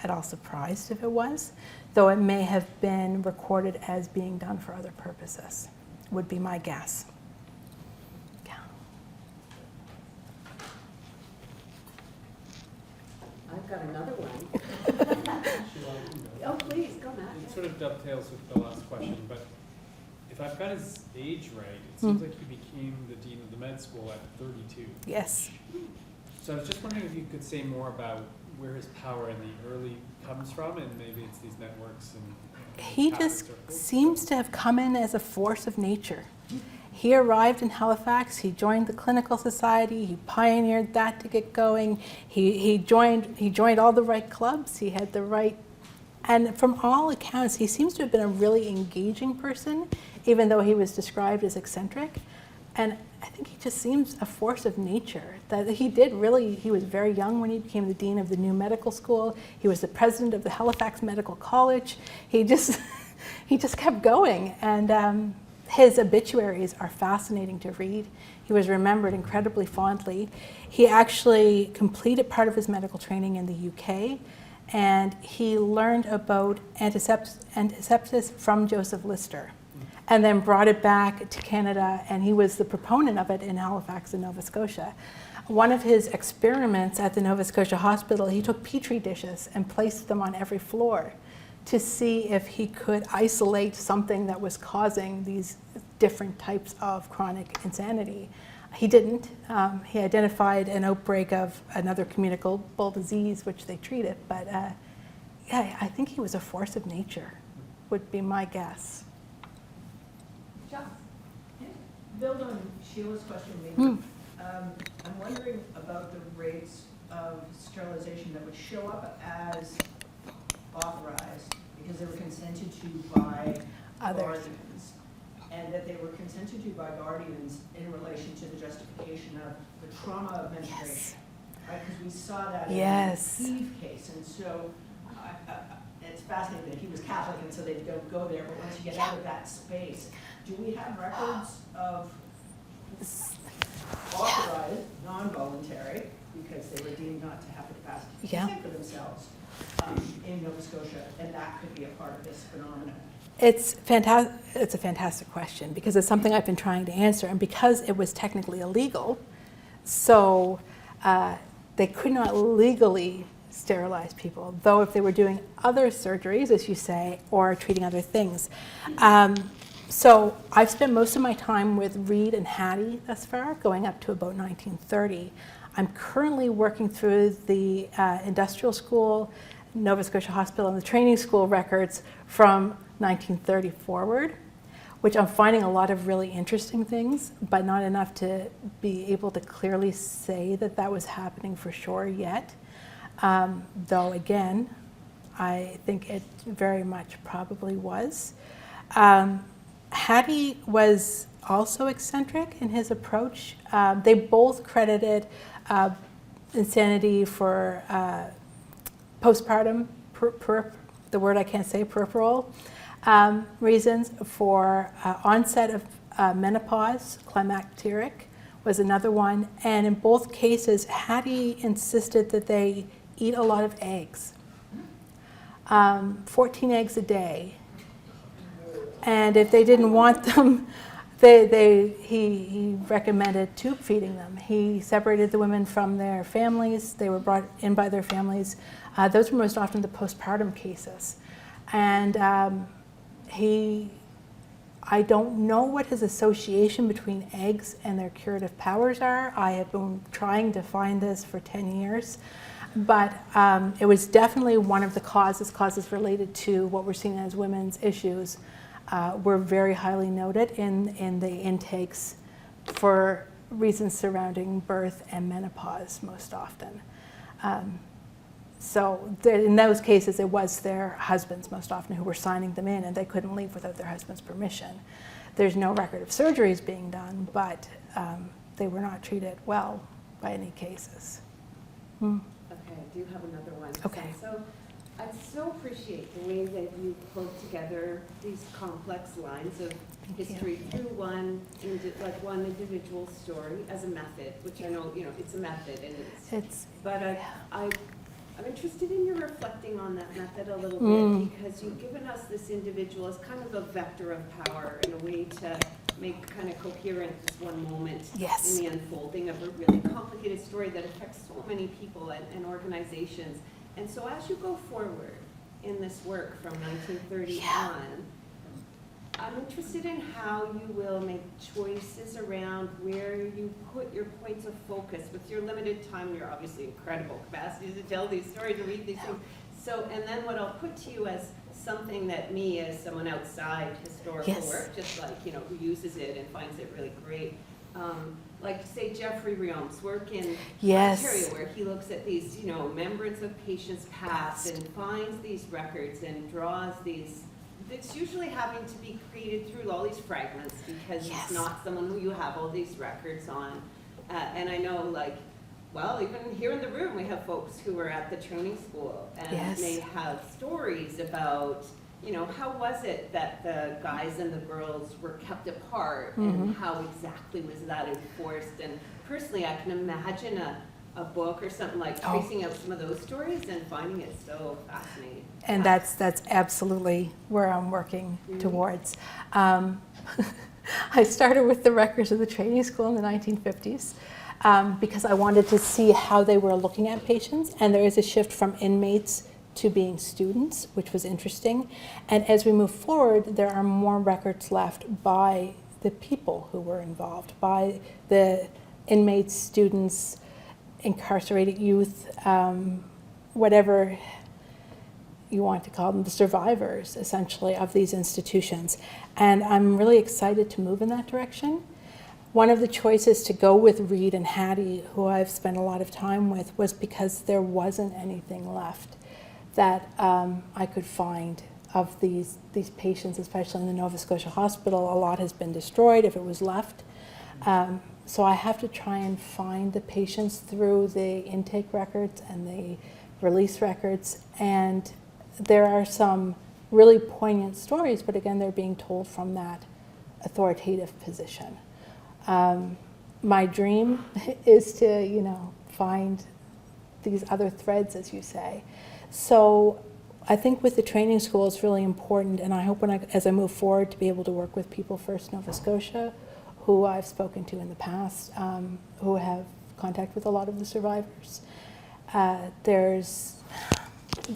at all surprised if it was, though it may have been recorded as being done for other purposes, would be my guess. Yeah. I've got another one. Oh, please, go Matt. It sort of dovetails with the last question, but if I've got his age right, it seems like he became the dean of the med school at 32. Yes. So I was just wondering if you could say more about where his power in the early comes from, and maybe it's these networks and He pattern just circles. seems to have come in as a force of nature. He arrived in Halifax, he joined the clinical society, he pioneered that to get going. He joined all the right clubs, he had the right, and from all accounts, he seems to have been a really engaging person, even though he was described as eccentric. And I think he just seems a force of nature. That he was very young when he became the dean of the new medical school. He was the president of the Halifax Medical College. He just kept going. And his obituaries are fascinating to read. He was remembered incredibly fondly. He actually completed part of his medical training in the UK, and he learned about antisepsis from Joseph Lister, and then brought it back to Canada, and he was the proponent of it in Halifax and Nova Scotia. One of his experiments at the Nova Scotia Hospital, he took petri dishes and placed them on every floor to see if he could isolate something that was causing these different types of chronic insanity. He didn't. He identified an outbreak of another communicable disease, which they treated, but yeah, I think he was a force of nature, would be my guess. Build on Sheila's question, maybe. I'm wondering about the rates of sterilization that would show up as authorized because they were consented to by guardians, and that they were consented to by guardians in relation to the justification of the trauma of menstruation. Right? Because we saw that in the Eve case, and so it's fascinating that he was Catholic, and so they don't go there. But once you get out of that space, do we have records of authorized, non-voluntary, because they were deemed not to have the capacity to think for themselves in Nova Scotia, and that could be a part of this phenomenon? It's a fantastic question, because it's something I've been trying to answer, and because it was technically illegal, so they could not legally sterilize people, though if they were doing other surgeries, as you say, or treating other things. So I've spent most of my time with Reed and Hattie thus far, going up to about 1930. I'm currently working through the industrial school, Nova Scotia Hospital, and the training school records from 1930 forward, which I'm finding a lot of really interesting things, but not enough to be able to clearly say that that was happening for sure yet. Though again, I think it very much probably was. Hattie was also eccentric in his approach. They both credited insanity for postpartum, the word I can't say, puerperal reasons, for onset of menopause, climacteric was another one. And in both cases, Hattie insisted that they eat a lot of eggs, 14 eggs a day. And if they didn't want them, he recommended tube feeding them. He separated the women from their families. They were brought in by their families. Those were most often the postpartum cases. And I don't know what his association between eggs and their curative powers are. I have been trying to find this for 10 years. But it was definitely one of the causes related to what we're seeing as women's issues. Were very highly noted in the intakes for reasons surrounding birth and menopause most often. So in those cases, it was their husbands most often who were signing them in, and they couldn't leave without their husband's permission. There's no record of surgeries being done, but they were not treated well by any cases. Okay, I do have another one. Okay. So I so appreciate the way that you pulled together these complex lines of history through one individual story as a method, which I know, it's a method and but I'm interested in your reflecting on that method a little bit, because you've given us this individual as kind of a vector of power and a way to make kind of coherent this one moment in the unfolding of a really complicated story that affects so many people and organizations. And so as you go forward in this work from 1930 on, I'm interested in how you will make choices around where you put your points of focus with your limited time, your obviously incredible capacity to tell these stories and read these things. So, and then what I'll put to you as something that me, as someone outside historical work, just like, who uses it and finds it really great, like say Jeffrey Riom's work in Ontario, where he looks at these, remembrance of patients past and finds these records and draws these. It's usually having to be created through all these fragments because it's not someone who you have all these records on. And I know, even here in the room, we have folks who are at the training school and they have stories about, how was it that the guys and the girls were kept apart and how exactly was that enforced? And personally, I can imagine a book or something like tracing out some of those stories and finding it so fascinating. And that's absolutely where I'm working towards. I started with the records of the training school in the 1950s because I wanted to see how they were looking at patients, and there is a shift from inmates to being students, which was interesting. And as we move forward, there are more records left by the people who were involved, by the inmates, students, incarcerated youth, whatever you want to call them, the survivors, essentially, of these institutions. And I'm really excited to move in that direction. One of the choices to go with Reed and Hattie, who I've spent a lot of time with, was because there wasn't anything left that I could find of these patients, especially in the Nova Scotia Hospital. A lot has been destroyed if it was left. So I have to try and find the patients through the intake records and the release records. And there are some really poignant stories, but again, they're being told from that authoritative position. My dream is to, find these other threads, as you say. So I think with the training school, it's really important, and I hope as I move forward to be able to work with People First Nova Scotia, who I've spoken to in the past, who have contact with a lot of the survivors. There's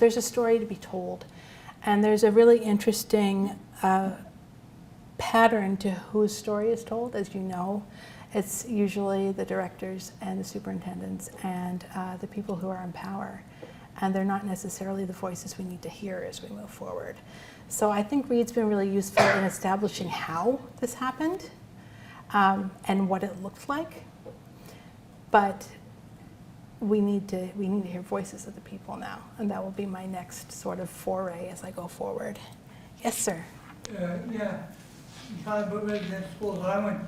a story to be told, and there's a really interesting pattern to whose story is told, as you know. It's usually the directors and the superintendents and the people who are in power, and they're not necessarily the voices we need to hear as we move forward. So I think Reed's been really useful in establishing how this happened and what it looked like, but we need to hear voices of the people now, and that will be my next sort of foray as I go forward. Yes, sir. Yeah, you talk about resident schools. I went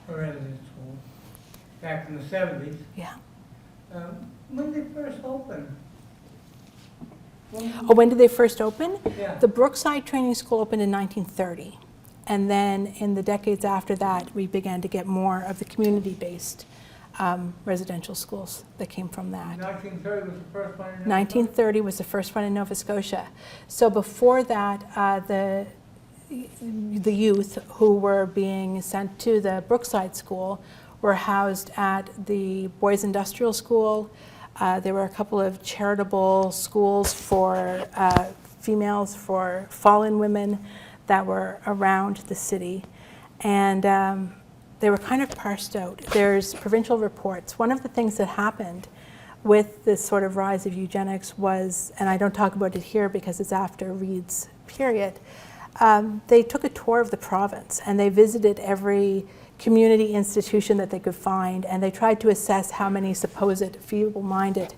to resident school back in the 70s. Yeah. When did they first open? When did they first open? Yeah. The Brookside Training School opened in 1930, And then in the decades after that, we began to get more of the community-based residential schools that came from that. 1930 was the first one in Nova 1930 was the first one in Nova Scotia. So before that, the youth who were being sent to the Brookside School were housed at the Boys Industrial School. There were a couple of charitable schools for females, for fallen women that were around the city. And they were kind of parsed out. There's provincial reports. One of the things that happened with this sort of rise of eugenics was, and I don't talk about it here because it's after Reed's period, they took a tour of the province and they visited every community institution that they could find, and they tried to assess how many supposed feeble-minded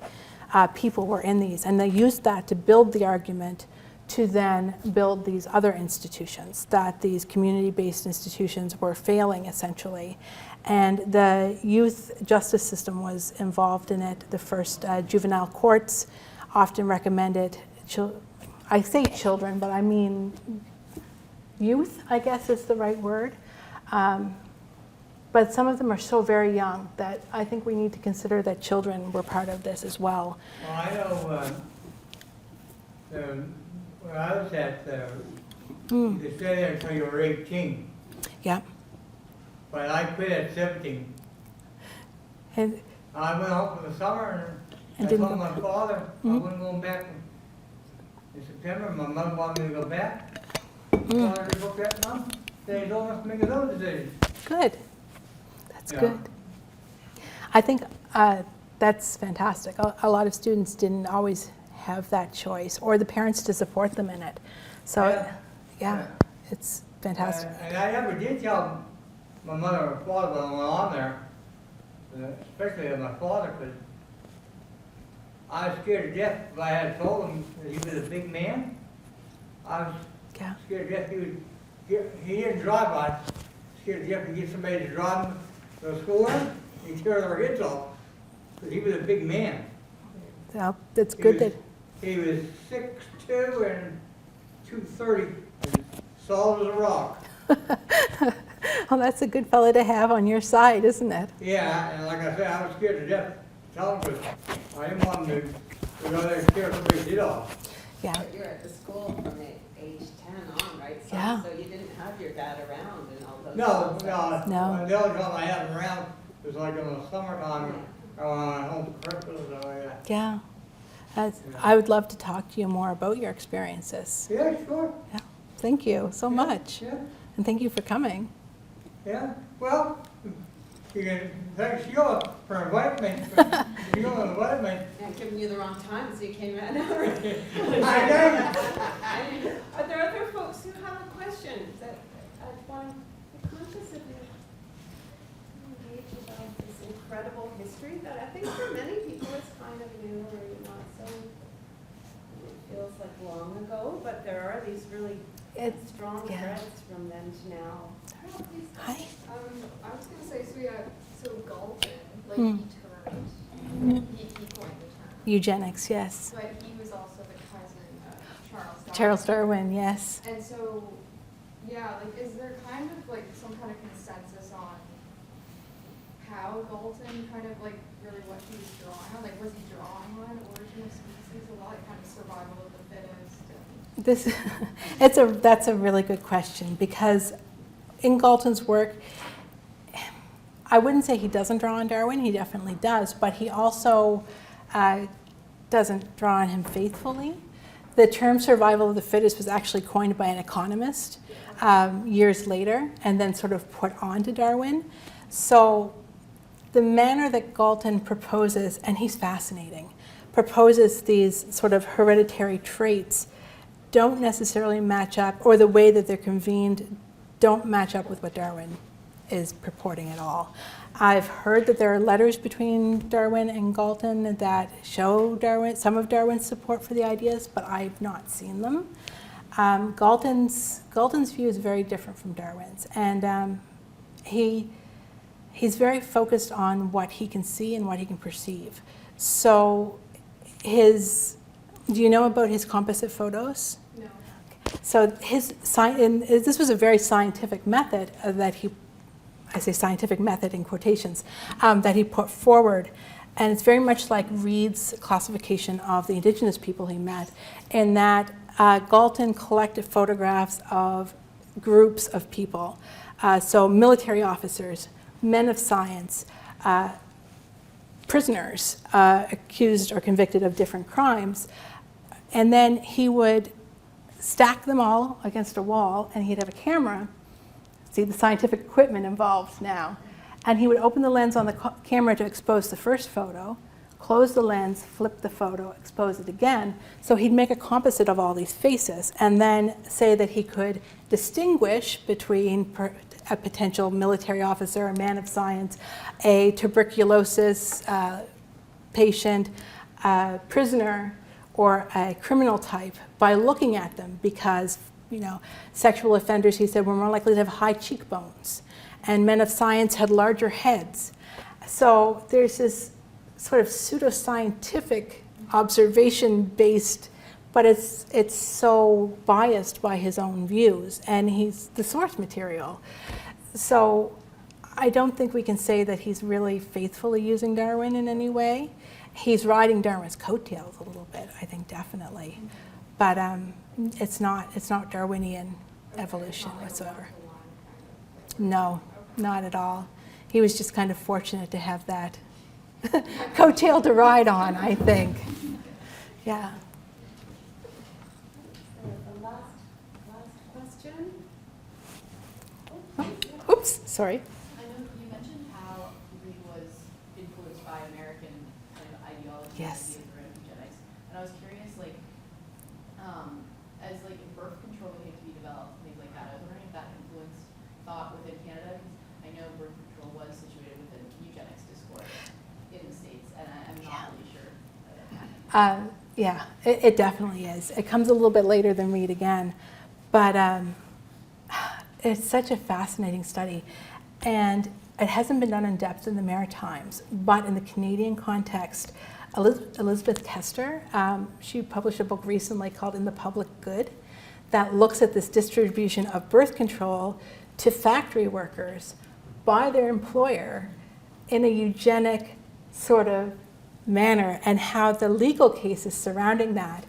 people were in these. And they used that to build the argument to then build these other institutions, that these community-based institutions were failing essentially. And the youth justice system was involved in it. The first juvenile courts often recommended, I say children, but I mean youth, I guess is the right word. But some of them are so very young that I think we need to consider that children were part of this as well. Well, I know where I was at, you could stay there until you were 18, Yeah. but I quit at 17. And I went home for the summer And and I didn't told go- my father I wasn't going back in September. My mother wanted me to go back. So I just looked at mom, they don't have to make his own decision. good. That's Yeah. good. I think that's fantastic. A lot of students didn't always have that choice, or the parents to support them in it. So, Yeah. yeah, it's fantastic. And I never did tell my mother or father when I went on there, especially my father, because I was scared to death if I had told him that he was a big man. I was Yeah. scared to death he didn't drive. I was scared to death he'd get somebody to drive him to the school, he'd tear their heads off, because he was a big man. So it's He good was- that, He was 6'2" and 230, and solid as a rock. well, that's a good fellow to have on your side, isn't it? Yeah, and like I said, I was scared to death to tell him, because I didn't want him to go there and tear somebody's head off. Yeah. But you're at the school from the age 10 on, right? So, Yeah. so you didn't have your dad around and all those. No, nonsense. No. the only time I had him around was like in the summertime, when I went home for Christmas, so yeah. Yeah. I would love to talk to you more about your experiences. Yeah, sure. Yeah. Thank you so much. Yeah, And thank you for coming. yeah. Well, you can thank Sheila for inviting me. Sheila invited me. I'm giving you the wrong time, so you came in. I know. Are there other folks who have a question that want to be conscious of you? Engage about this incredible history that I think for many people is kind of new or not so, it feels like long ago, but there are these really strong yeah. threads from then to now. Hi. I was gonna say, so Galton, like Hmm. he termed, he coined the term, Eugenics, yes. but he was also the cousin of Charles Darwin. Charles Darwin, yes. And so, yeah, like, is there kind of like some kind of consensus on how Galton kind of like really what he was drawing on? Like, was he drawing on origin of species a lot, like kind of survival of the fittest? That's a really good question, because in Galton's work, I wouldn't say he doesn't draw on Darwin, he definitely does, but he also doesn't draw on him faithfully. The term survival of the fittest was actually coined by an economist years later and then sort of put onto Darwin. So the manner that Galton proposes, and he's fascinating, proposes these sort of hereditary traits don't necessarily match up, or the way that they're convened don't match up with what Darwin is purporting at all. I've heard that there are letters between Darwin and Galton that show Darwin, some of Darwin's support for the ideas, but I've not seen them. Galton's view is very different from Darwin's, and he's very focused on what he can see and what he can perceive. So do you know about his composite photos? No. So this was a very scientific method that I say scientific method in quotations, that he put forward. And it's very much like Reed's classification of the indigenous people he met, in that Galton collected photographs of groups of people. So military officers, men of science, prisoners accused or convicted of different crimes. And then he would stack them all against a wall, and he'd have a camera. See the scientific equipment involved now. And he would open the lens on the camera to expose the first photo, close the lens, flip the photo, expose it again. So he'd make a composite of all these faces and then say that he could distinguish between a potential military officer, a man of science, a tuberculosis patient, a prisoner, or a criminal type by looking at them, because sexual offenders, he said, were more likely to have high cheekbones, and men of science had larger heads. So there's this sort of pseudoscientific observation-based, but it's so biased by his own views, and he's the source material. So I don't think we can say that he's really faithfully using Darwin in any way. He's riding Darwin's coattails a little bit, I think, definitely. But it's not Darwinian evolution whatsoever. No, not at all. He was just kind of fortunate to have that coattail to ride on, I think. Yeah. The last question. Oops, sorry. I know you mentioned how Reed was influenced by American kind of ideology Yes. and ideas around eugenics, and I was curious, like, as like birth control began to be developed, things like that. I was wondering if that influenced thought within Canada, because I know birth control was situated within eugenics discourse in the States, and I'm not really sure. Yeah, it definitely is. It comes a little bit later than Reed again, but it's such a fascinating study, and it hasn't been done in depth in the Maritimes, but in the Canadian context, Elizabeth Tester, she published a book recently called In the Public Good that looks at this distribution of birth control to factory workers by their employer in a eugenic sort of manner, and how the legal cases surrounding that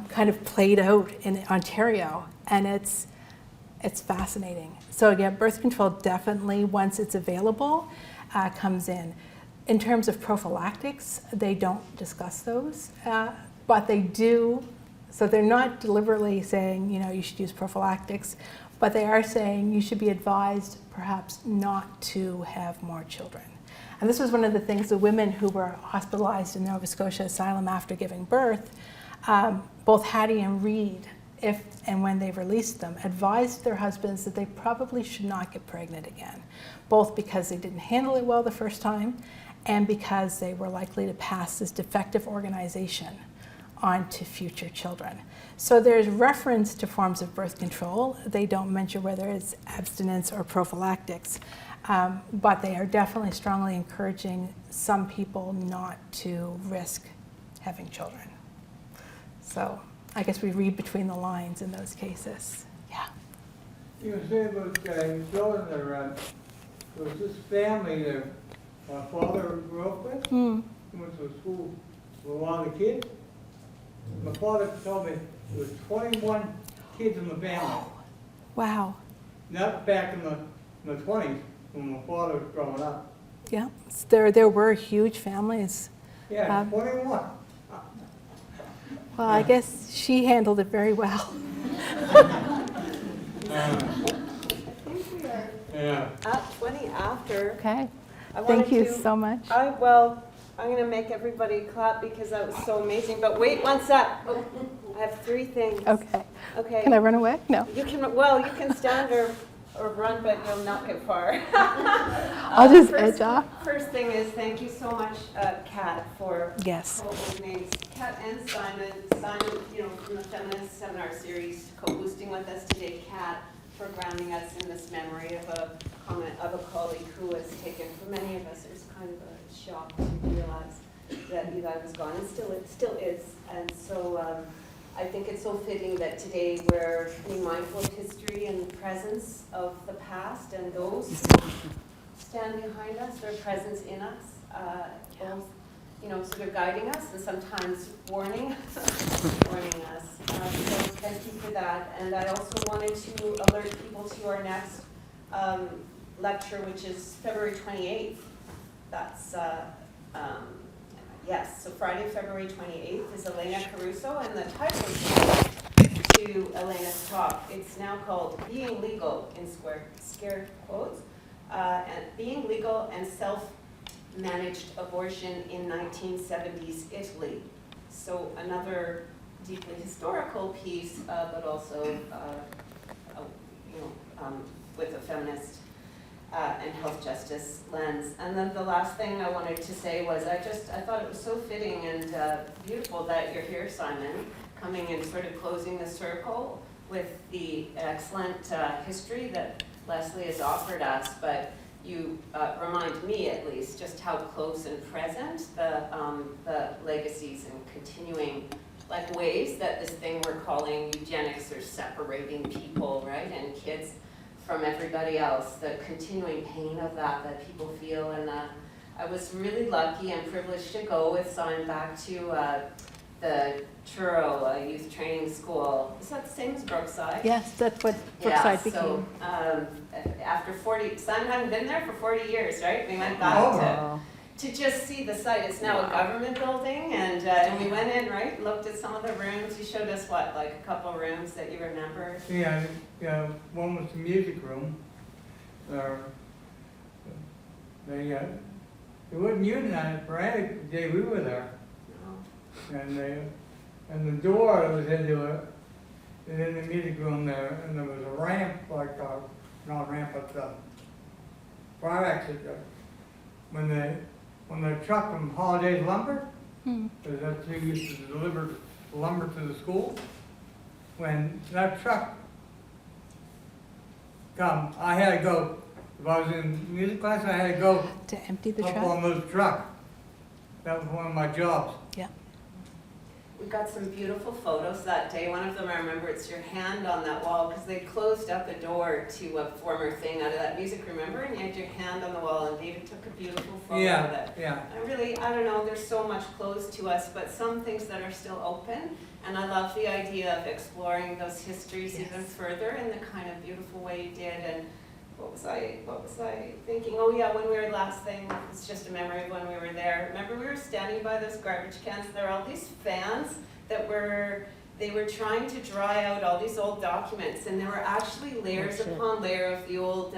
kind of played out in Ontario, and it's fascinating. So again, birth control definitely, once it's available, comes in. In terms of prophylactics, they don't discuss those, but they do. So they're not deliberately saying, you should use prophylactics, but they are saying you should be advised perhaps not to have more children. And this was one of the things the women who were hospitalized in Nova Scotia Asylum after giving birth, both Hattie and Reed, if and when they released them, advised their husbands that they probably should not get pregnant again, both because they didn't handle it well the first time and because they were likely to pass this defective organization on to future children. So there's reference to forms of birth control. They don't mention whether it's abstinence or prophylactics, but they are definitely strongly encouraging some people not to risk having children. So I guess we read between the lines in those cases. Yeah. You were saying about children there was this family that my father grew up with. He went to school with a lot of kids. My father told me there was 21 kids in the family. Wow. Not back in the 20s when my father was growing up. Yeah, there were huge families. Yeah, 21. Well, I guess she handled it very well. Yeah. At 20 after. Okay. I wanted Thank you to- so much. I'm going to make everybody clap because that was so amazing. But wait one sec. Oh, I have 3 things. Okay. Okay. Can I run away? No. You can stand or run, but you'll not get far. I'll just edge off. First thing is thank you so much, Kat, for Yes. co-opening. Kat and Simon, from the Feminist Seminar Series, co-boosting with us today. Kat, for grounding us in this memory of a comment of a colleague who was taken. For many of us, it was kind of a shock to realize that Eli was gone, and still is. And so I think it's so fitting that today we're being mindful of history and the presence of the past and those who stand behind us, their presence in us, both, sort of guiding us and sometimes warning us. So thank you for that. And I also wanted to alert people to our next lecture, which is February 28th. That's, yes, so Friday, February 28th is Elena Caruso, and the title to Elena's talk, it's now called Being Legal, in scare quotes, and Being Legal and Self-Managed Abortion in 1970s Italy. So another deeply historical piece, but also, with a feminist and health justice lens. And then the last thing I wanted to say was I thought it was so fitting and beautiful that you're here, Simon, coming and sort of closing the circle with the excellent history that Leslie has offered us, but you remind me at least just how close and present the legacies and continuing ways that this thing we're calling eugenics are separating people, right, and kids from everybody else, the continuing pain of that people feel. And I was really lucky and privileged to go with Simon back to the Truro Youth Training School. Is that the same as Brookside? Yes, that's what Brookside became. So after 40, Simon hadn't been there for 40 years, right? We went back to just see the site. It's now a government building, and we went in, right, looked at some of the rooms. You showed us what, like a couple rooms that you remember? Yeah, one was the music room. They wouldn't unionize for any day we were there. No. And the door that was into it, and in the music room there, and there was a ramp, not a ramp, but fire exit. When the truck from Holiday's Lumber, because that's who used to deliver lumber to the school, when that truck come, I had to go, if I was in music class, I had to go To empty the up truck? on those truck. That was one of my jobs. Yeah. We got some beautiful photos that day. One of them, I remember, it's your hand on that wall, because they closed up a door to a former thing out of that music, remember? And you had your hand on the wall, and David took a beautiful photo of it. Yeah. I don't know, there's so much closed to us, but some things that are still open. And I love the idea of exploring those histories even further in the kind of beautiful way you did. And what was I thinking? Oh yeah, when we were last thing, it's just a memory of when we were there. Remember we were standing by those garbage cans, there were all these fans that they were trying to dry out all these old documents, and there were actually layers upon layer of the old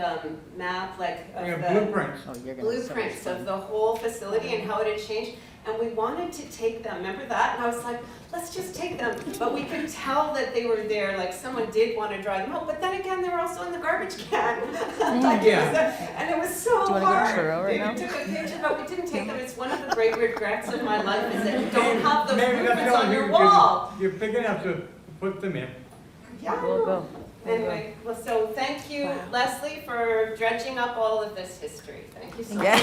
map, of the blueprints of the whole facility and how it had changed. And we wanted to take them, remember that? And I was like, let's just take them. But we could tell that they were there, someone did want to dry them out. But then again, they were also in the garbage can. And it was so hard. David took a picture, but we didn't take them. It's one of the great regrets of my life is that you don't have those blueprints on your wall. You're big enough to put them in. Yeah. We'll go. Anyway, well, so thank you, Leslie, for dredging up all of this history. Thank you so much. Yeah.